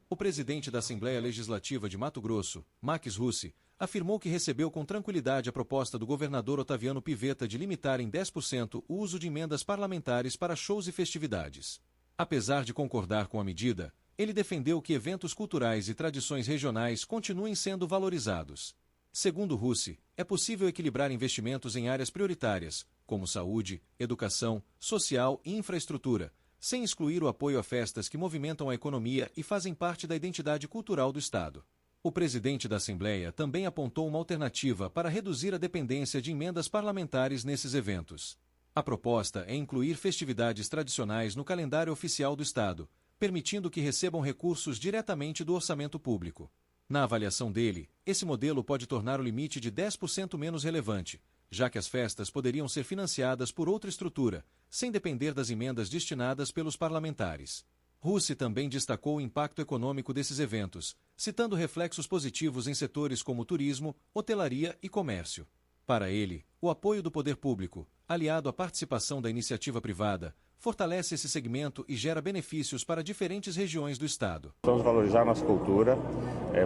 O presidente da Assembleia Legislativa de Mato Grosso, Max Russi, afirmou que recebeu com tranquilidade a proposta do governador Otaviano Pivetta de limitar em 10% o uso de emendas parlamentares para shows e festividades. Apesar de concordar com a medida, ele defendeu que eventos culturais e tradições regionais continuem sendo valorizados. Segundo Russi, é possível equilibrar investimentos em áreas prioritárias, como saúde, educação, social e infraestrutura, sem excluir o apoio a festas que movimentam a economia e fazem parte da identidade cultural do Estado. O presidente da Assembleia também apontou uma alternativa para reduzir a dependência de emendas parlamentares nesses eventos. A proposta é incluir festividades tradicionais no calendário oficial do Estado, permitindo que recebam recursos diretamente do orçamento público. Na avaliação dele, esse modelo pode tornar o limite de 10% menos relevante, já que as festas poderiam ser financiadas por outra estrutura, sem depender das emendas destinadas pelos parlamentares. Russi também destacou o impacto econômico desses eventos, citando reflexos positivos em setores como turismo, hotelaria e comércio. Para ele, o apoio do poder público, aliado à participação da iniciativa privada, fortalece esse segmento e gera benefícios para diferentes regiões do Estado. Vamos valorizar a nossa cultura,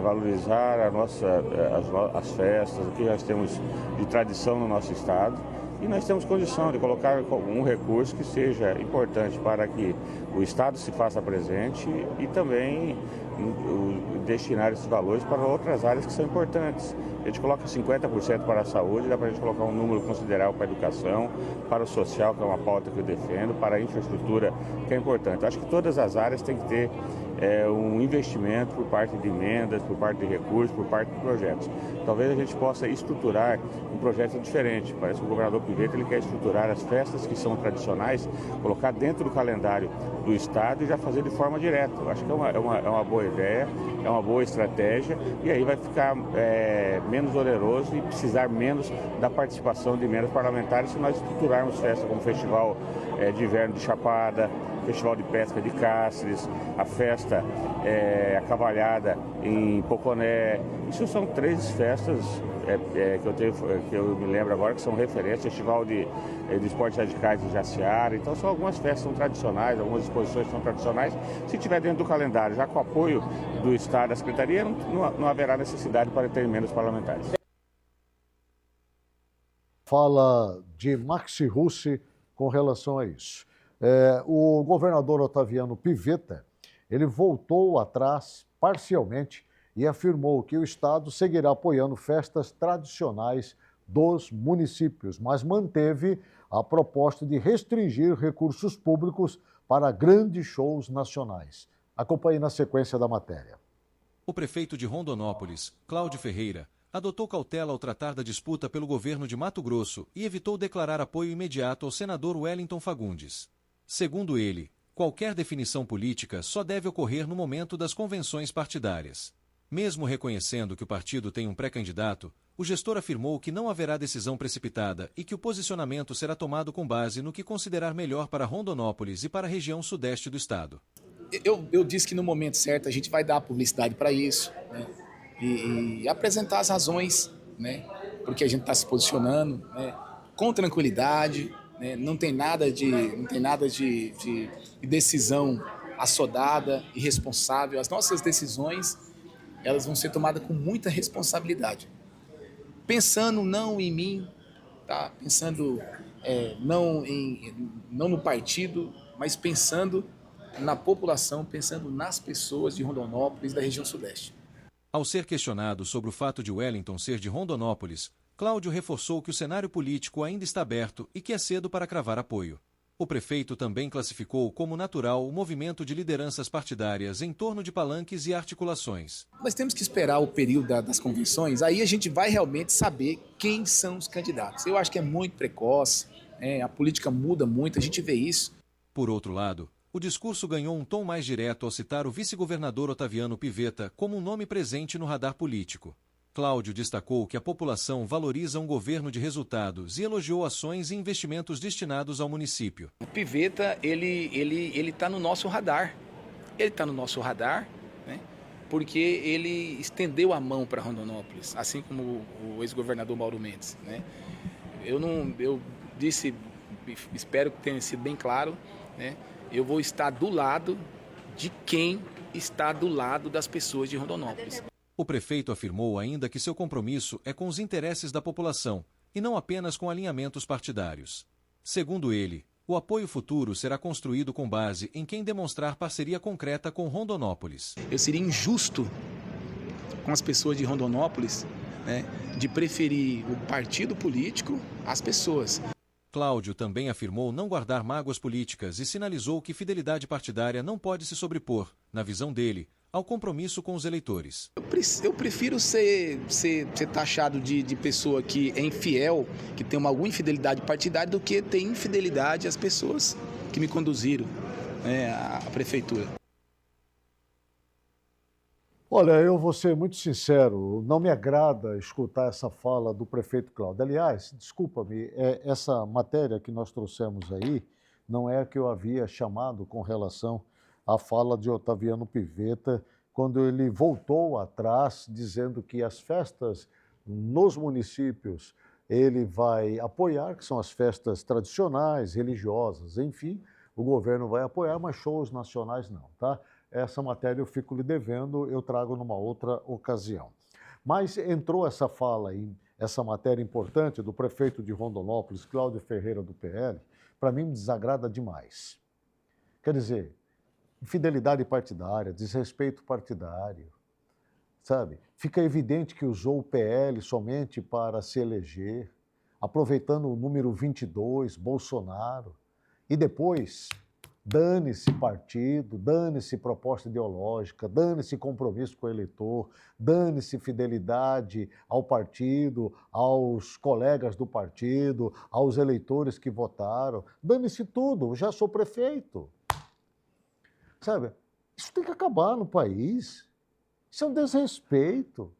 valorizar as festas, o que nós temos de tradição no nosso Estado. E nós temos condição de colocar um recurso que seja importante para que o Estado se faça presente e também destinar esses valores para outras áreas que são importantes. A gente coloca 50% para a saúde, dá para a gente colocar um número considerável para a educação, para o social, que é uma pauta que eu defendo, para a infraestrutura, que é importante. Acho que todas as áreas têm que ter um investimento por parte de emendas, por parte de recursos, por parte de projetos. Talvez a gente possa estruturar um projeto diferente. Parece que o governador Pivetta ele quer estruturar as festas que são tradicionais, colocar dentro do calendário do Estado e já fazer de forma direta. Eu acho que é uma boa ideia, é uma boa estratégia e aí vai ficar menos oneroso e precisar menos da participação de emendas parlamentares se nós estruturarmos festas como o Festival de Inverno de Chapada, Festival de Pesca de Cáceres, a festa Cavalhada em Poconé. Isso são 3 festas que eu me lembro agora que são referências, Festival de Esportes Radicais de Jaciara. Então são algumas festas que são tradicionais, algumas exposições que são tradicionais. Se tiver dentro do calendário, já com o apoio do Estado, da Secretaria, não haverá necessidade para ter emendas parlamentares. Fala de Maxi Russi com relação a isso. O governador Otaviano Pivetta, ele voltou atrás parcialmente e afirmou que o Estado seguirá apoiando festas tradicionais dos municípios, mas manteve a proposta de restringir recursos públicos para grandes shows nacionais. Acompanhe na sequência da matéria. O prefeito de Rondonópolis, Cláudio Ferreira, adotou cautela ao tratar da disputa pelo governo de Mato Grosso e evitou declarar apoio imediato ao senador Wellington Fagundes. Segundo ele, qualquer definição política só deve ocorrer no momento das convenções partidárias. Mesmo reconhecendo que o partido tem um pré-candidato, o gestor afirmou que não haverá decisão precipitada e que o posicionamento será tomado com base no que considerar melhor para Rondonópolis e para a região sudeste do estado. Eu disse que no momento certo a gente vai dar publicidade para isso, né? E apresentar as razões, né? Porque a gente está se posicionando, né? Com tranquilidade, né? Não tem nada de decisão assodada, irresponsável. As nossas decisões elas vão ser tomadas com muita responsabilidade. Pensando não em mim, tá? Pensando não no partido, mas pensando na população, pensando nas pessoas de Rondonópolis, da região sudeste. Ao ser questionado sobre o fato de Wellington ser de Rondonópolis, Cláudio reforçou que o cenário político ainda está aberto e que é cedo para cravar apoio. O prefeito também classificou como natural o movimento de lideranças partidárias em torno de palanques e articulações. Nós temos que esperar o período das convenções, aí a gente vai realmente saber quem são os candidatos. Eu acho que é muito precoce, a política muda muito, a gente vê isso. Por outro lado, o discurso ganhou um tom mais direto ao citar o vice-governador Otaviano Pivetta como um nome presente no radar político. Cláudio destacou que a população valoriza um governo de resultados e elogiou ações e investimentos destinados ao município. O Pivetta, ele está no nosso radar. Ele está no nosso radar, né, porque ele estendeu a mão para Rondonópolis, assim como o ex-governador Mauro Mendes, né. Eu disse, espero que tenha sido bem claro, né, eu vou estar do lado de quem está do lado das pessoas de Rondonópolis. O prefeito afirmou ainda que seu compromisso é com os interesses da população e não apenas com alinhamentos partidários. Segundo ele, o apoio futuro será construído com base em quem demonstrar parceria concreta com Rondonópolis. Eu seria injusto com as pessoas de Rondonópolis, né, de preferir o partido político às pessoas. Cláudio também afirmou não guardar mágoas políticas e sinalizou que fidelidade partidária não pode se sobrepor, na visão dele, ao compromisso com os eleitores. Eu prefiro ser taxado de pessoa que é infiel, que tem alguma infidelidade partidária, do que ter infidelidade às pessoas que me conduziram, né, à prefeitura. Olha, eu vou ser muito sincero, não me agrada escutar essa fala do prefeito Cláudio. Aliás, desculpa-me, essa matéria que nós trouxemos aí não é a que eu havia chamado com relação à fala de Otaviano Pivetta, quando ele voltou atrás, dizendo que as festas nos municípios ele vai apoiar, que são as festas tradicionais, religiosas, enfim, o governo vai apoiar, mas shows nacionais não, tá? Essa matéria eu fico lhe devendo, eu trago numa outra ocasião. Mas entrou essa fala aí, essa matéria importante do prefeito de Rondonópolis, Cláudio Ferreira, do PL, para mim me desagrada demais. Quer dizer, infidelidade partidária, desrespeito partidário, sabe? Fica evidente que usou o PL somente para se eleger, aproveitando o número 22, Bolsonaro, e depois dane-se partido, dane-se proposta ideológica, dane-se compromisso com o eleitor, dane-se fidelidade ao partido, aos colegas do partido, aos eleitores que votaram, dane-se tudo, já sou prefeito. Sabe, isso tem que acabar no país. Isso é um desrespeito.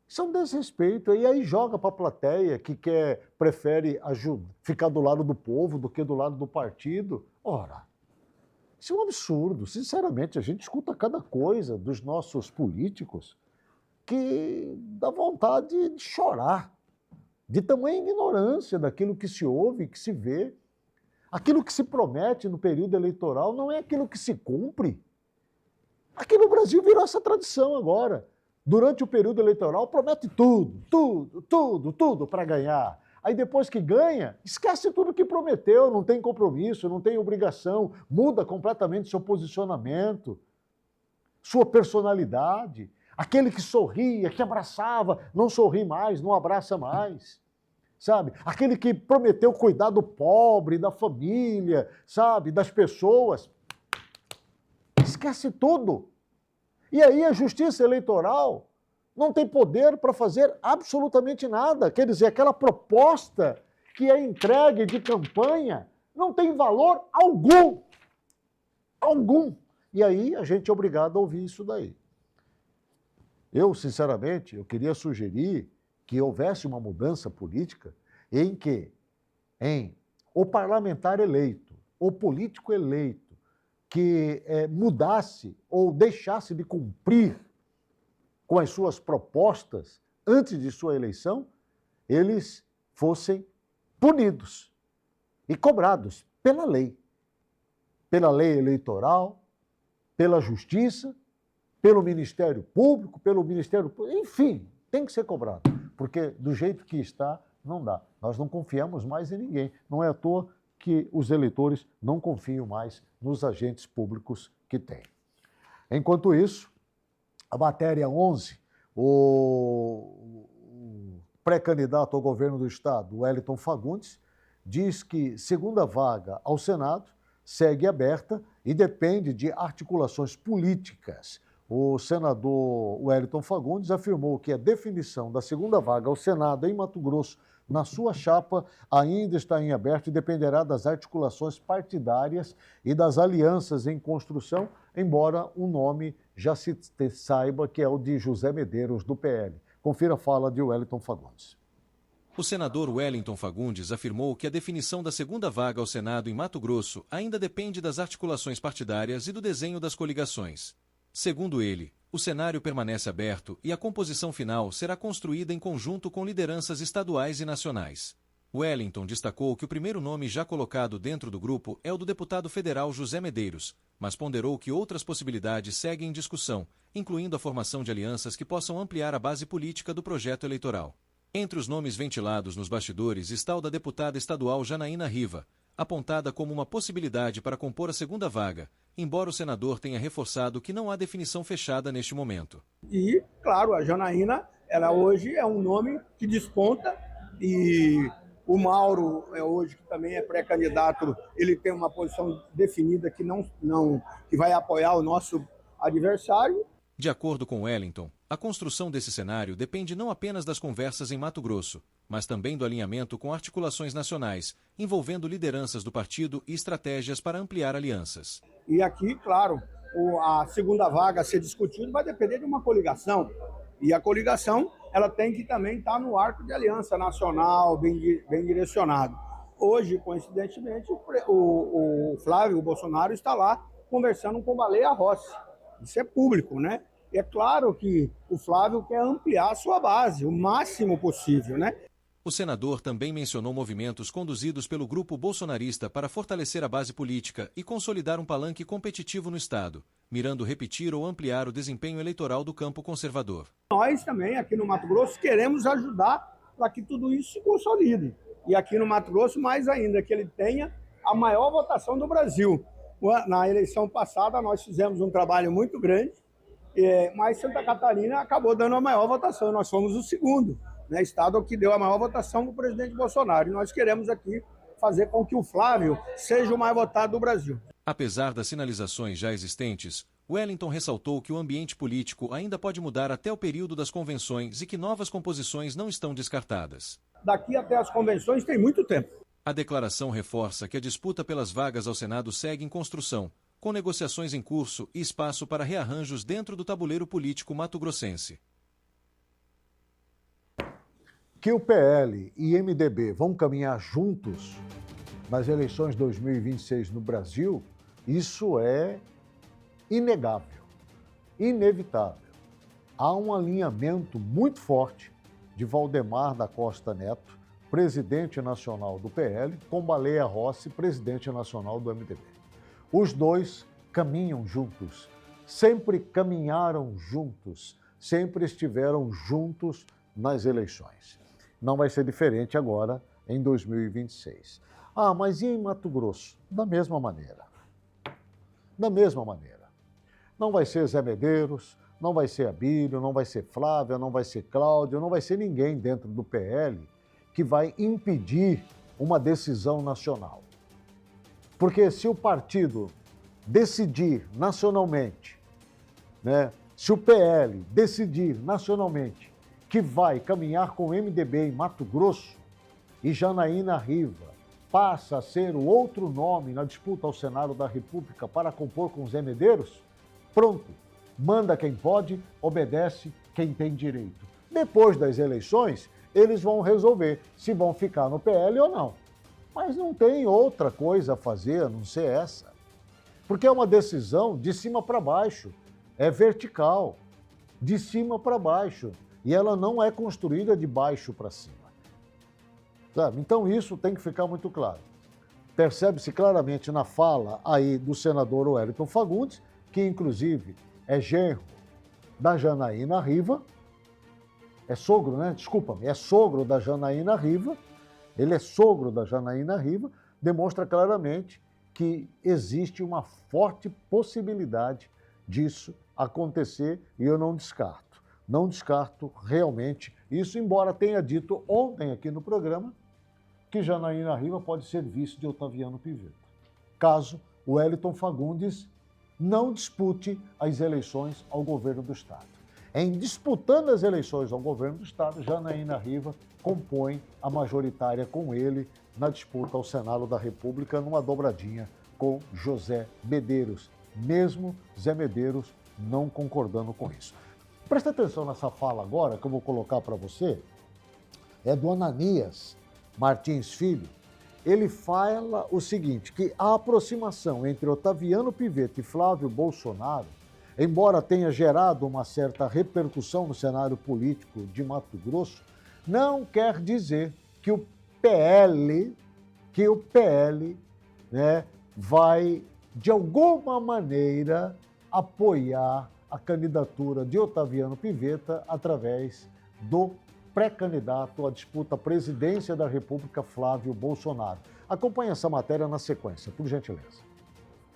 Isso é um desrespeito. E aí joga para a plateia que prefere ficar do lado do povo do que do lado do partido. Ora, isso é um absurdo. Sinceramente, a gente escuta cada coisa dos nossos políticos que dá vontade de chorar, de tamanha ignorância daquilo que se ouve, que se vê. Aquilo que se promete no período eleitoral não é aquilo que se cumpre. Aqui no Brasil virou essa tradição agora. Durante o período eleitoral promete tudo para ganhar. Aí depois que ganha, esquece tudo que prometeu, não tem compromisso, não tem obrigação, muda completamente seu posicionamento, sua personalidade. Aquele que sorria, que abraçava, não sorri mais, não abraça mais. Sabe? Aquele que prometeu cuidar do pobre, da família, sabe? Das pessoas. Esquece tudo. E aí a justiça eleitoral não tem poder para fazer absolutamente nada. Quer dizer, aquela proposta que é entregue de campanha não tem valor algum. Algum. E aí a gente é obrigado a ouvir isso daí. Eu, sinceramente, eu queria sugerir que houvesse uma mudança política em que o parlamentar eleito, o político eleito, que mudasse ou deixasse de cumprir com as suas propostas antes de sua eleição, eles fossem punidos e cobrados pela lei eleitoral, pela justiça, pelo Ministério Público, enfim, tem que ser cobrado, porque do jeito que está, Não dá. Nós não confiamos mais em ninguém. Não é à toa que os eleitores não confiam mais nos agentes públicos que têm. Enquanto isso, a matéria 11, o pré-candidato ao governo do Estado, Wellington Fagundes, diz que segunda vaga ao Senado segue aberta e depende de articulações políticas. O senador Wellington Fagundes afirmou que a definição da segunda vaga ao Senado em Mato Grosso, na sua chapa, ainda está em aberto e dependerá das articulações partidárias e das alianças em construção, embora o nome já se saiba que é o de José Medeiros, do PL. Confira a fala de Wellington Fagundes. O senador Wellington Fagundes afirmou que a definição da segunda vaga ao Senado em Mato Grosso ainda depende das articulações partidárias e do desenho das coligações. Segundo ele, o cenário permanece aberto e a composição final será construída em conjunto com lideranças estaduais e nacionais. Wellington destacou que o primeiro nome já colocado dentro do grupo é o do deputado federal José Medeiros, mas ponderou que outras possibilidades seguem em discussão, incluindo a formação de alianças que possam ampliar a base política do projeto eleitoral. Entre os nomes ventilados nos bastidores está o da deputada estadual Janaína Riva, apontada como uma possibilidade para compor a segunda vaga, embora o senador tenha reforçado que não há definição fechada neste momento. E, claro, a Janaína, ela hoje é um nome que desponta, e o Mauro, hoje, que também é pré-candidato, ele tem uma posição definida que que vai apoiar o nosso adversário. De acordo com Wellington, a construção desse cenário depende não apenas das conversas em Mato Grosso, mas também do alinhamento com articulações nacionais, envolvendo lideranças do partido e estratégias para ampliar alianças. E aqui, claro, a segunda vaga a ser discutida vai depender de uma coligação. E a coligação, ela tem que também estar no arco de aliança nacional, bem direcionado. Hoje, coincidentemente, o Flávio Bolsonaro está lá conversando com o Baleia Rossi. Isso é público, né? E é claro que o Flávio quer ampliar a sua base, o máximo possível, né? O senador também mencionou movimentos conduzidos pelo grupo bolsonarista para fortalecer a base política e consolidar um palanque competitivo no Estado, mirando repetir ou ampliar o desempenho eleitoral do campo conservador. Nós também, aqui no Mato Grosso, queremos ajudar para que tudo isso se consolide. E aqui no Mato Grosso, mais ainda, que ele tenha a maior votação do Brasil. Na eleição passada, nós fizemos um trabalho muito grande, mas Santa Catarina acabou dando a maior votação. Nós fomos o segundo, né, estado que deu a maior votação para o presidente Bolsonaro. E nós queremos aqui fazer com que o Flávio seja o mais votado do Brasil. Apesar das sinalizações já existentes, Wellington ressaltou que o ambiente político ainda pode mudar até o período das convenções e que novas composições não estão descartadas. Daqui até as convenções tem muito tempo. A declaração reforça que a disputa pelas vagas ao Senado segue em construção, com negociações em curso e espaço para rearranjos dentro do tabuleiro político mato-grossense. Que o PL e MDB vão caminhar juntos nas eleições de 2026 no Brasil, isso é inegável, inevitável. Há um alinhamento muito forte de Valdemar da Costa Neto, presidente nacional do PL, com Baleia Rossi, presidente nacional do MDB. Os dois caminham juntos, sempre caminharam juntos, sempre estiveram juntos nas eleições. Não vai ser diferente agora, em 2026. Ah, mas e em Mato Grosso? Da mesma maneira. Da mesma maneira. Não vai ser Zé Medeiros, não vai ser Abílio, não vai ser Flávia, não vai ser Cláudio, não vai ser ninguém dentro do PL que vai impedir uma decisão nacional. Porque se o partido decidir nacionalmente, né, se o PL decidir nacionalmente que vai caminhar com o MDB em Mato Grosso e Janaína Riva passa a ser o outro nome na disputa ao Senado da República para compor com Zé Medeiros, pronto, manda quem pode, obedece quem tem direito. Depois das eleições, eles vão resolver se vão ficar no PL ou não. Mas não tem outra coisa a fazer a não ser essa. Porque é uma decisão de cima para baixo, é vertical, de cima para baixo. E ela não é construída de baixo para cima. Sabe? Então isso tem que ficar muito claro. Percebe-se claramente na fala aí do senador Wellington Fagundes, que inclusive é genro da Janaína Riva, é sogro, né? Desculpa-me, é sogro da Janaína Riva, ele é sogro da Janaína Riva, demonstra claramente que existe uma forte possibilidade disso acontecer e eu não descarto. Não descarto realmente isso, embora tenha dito ontem aqui no programa que Janaína Riva pode ser vice de Otaviano Pivetta, caso o Wellington Fagundes não dispute as eleições ao governo do Estado. Em disputando as eleições ao governo do Estado, Janaína Riva compõe a majoritária com ele na disputa ao Senado da República, numa dobradinha com José Medeiros, mesmo Zé Medeiros não concordando com isso. Presta atenção nessa fala agora, que eu vou colocar para você, é do Ananias Martins Filho. Ele fala o seguinte, que a aproximação entre Otaviano Pivetta e Flávio Bolsonaro, embora tenha gerado uma certa repercussão no cenário político de Mato Grosso, não quer dizer que o PL, né, vai, de alguma maneira, apoiar a candidatura de Otaviano Pivetta através do pré-candidato à disputa à presidência da República, Flávio Bolsonaro. Acompanhe essa matéria na sequência, por gentileza.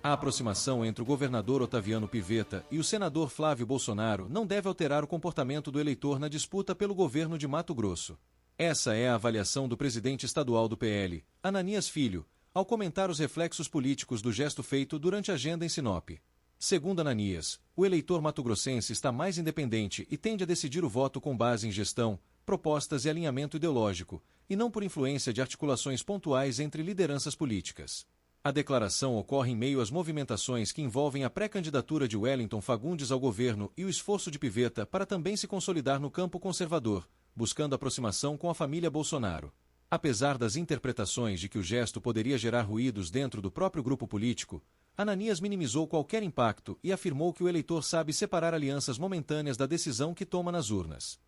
A aproximação entre o governador Otaviano Pivetta e o senador Flávio Bolsonaro não deve alterar o comportamento do eleitor na disputa pelo governo de Mato Grosso. Essa é a avaliação do presidente estadual do PL, Ananias Filho, ao comentar os reflexos políticos do gesto feito durante a agenda em Sinop. Segundo Ananias, o eleitor mato-grossense está mais independente e tende a decidir o voto com base em gestão, propostas e alinhamento ideológico, e não por influência de articulações pontuais entre lideranças políticas. A declaração ocorre em meio às movimentações que envolvem a pré-candidatura de Wellington Fagundes ao governo e o esforço de Pivetta para também se consolidar no campo conservador, buscando aproximação com a família Bolsonaro. Apesar das interpretações de que o gesto poderia gerar ruídos dentro do próprio grupo político, Ananias minimizou qualquer impacto e afirmou que o eleitor sabe separar alianças momentâneas da decisão que toma nas urnas.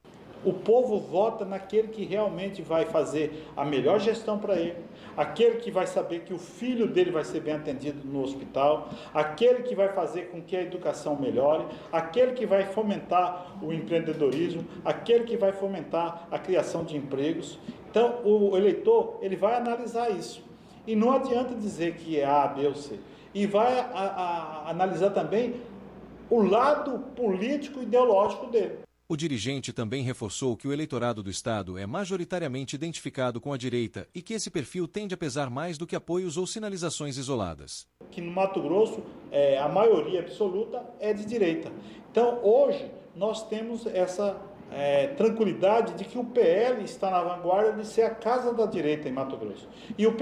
O povo vota naquele que realmente vai fazer a melhor gestão para ele, aquele que vai saber que o filho dele vai ser bem atendido no hospital, aquele que vai fazer com que a educação melhore, aquele que vai fomentar o empreendedorismo, aquele que vai fomentar a criação de empregos. Então, o eleitor ele vai analisar isso. E não adianta dizer que é A, B ou C. E vai analisar também o lado político e ideológico dele. O dirigente também reforçou que o eleitorado do Estado é majoritariamente identificado com a direita e que esse perfil tende a pesar mais do que apoios ou sinalizações isoladas. Que no Mato Grosso, a maioria absoluta é de direita. Então, hoje, nós temos essa tranquilidade de que o PL está na vanguarda de ser a casa da direita em Mato Grosso. E o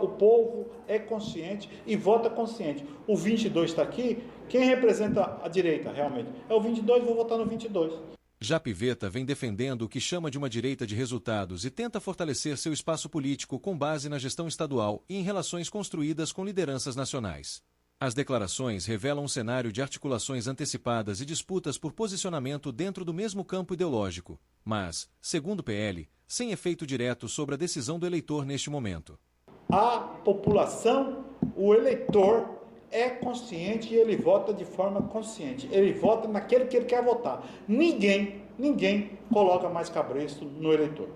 povo é consciente e vota consciente. O 22 está aqui, quem representa a direita realmente? É o 22, vou votar no 22. Já Pivetta vem defendendo o que chama de uma direita de resultados e tenta fortalecer seu espaço político com base na gestão estadual e em relações construídas com lideranças nacionais. As declarações revelam um cenário de articulações antecipadas e disputas por posicionamento dentro do mesmo campo ideológico, mas, segundo o PL, sem efeito direto sobre a decisão do eleitor neste momento. A população, o eleitor, é consciente e ele vota de forma consciente. Ele vota naquele que ele quer votar. Ninguém coloca mais cabresto no eleitor.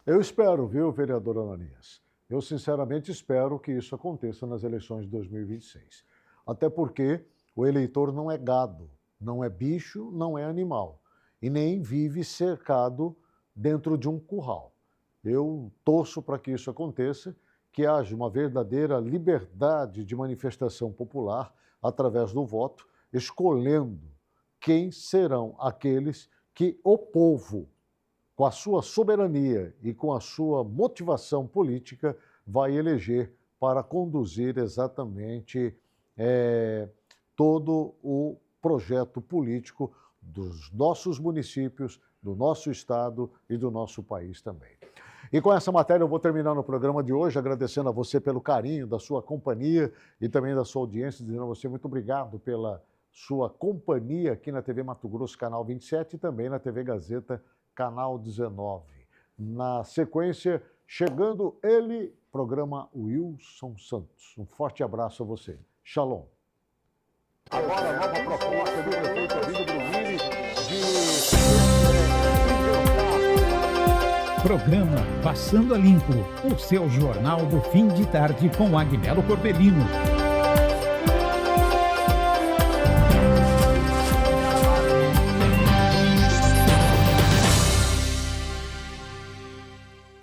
Eu espero, viu, vereador Ananias? Eu sinceramente espero que isso aconteça nas eleições de 2026. Até porque o eleitor não é gado, não é bicho, não é animal. E nem vive cercado dentro de um curral. Eu torço para que isso aconteça, que haja uma verdadeira liberdade de manifestação popular através do voto, escolhendo quem serão aqueles que o povo, com a sua soberania e com a sua motivação política, vai eleger para conduzir exatamente todo o projeto político dos nossos municípios, do nosso estado e do nosso país também. E com essa matéria eu vou terminar no programa de hoje, agradecendo a você pelo carinho da sua companhia e também da sua audiência, dizendo a você muito obrigado pela sua companhia aqui na TV Mato Grosso, canal 27 e também na TV Gazeta, canal 19. Na sequência, chegando ele, programa Wilson Santos. Um forte abraço a você. Shalom. Agora a nova proposta do prefeito Emílio Brunini Programa Passando a Limpo, o seu jornal do fim de tarde com Agnello Corbellino.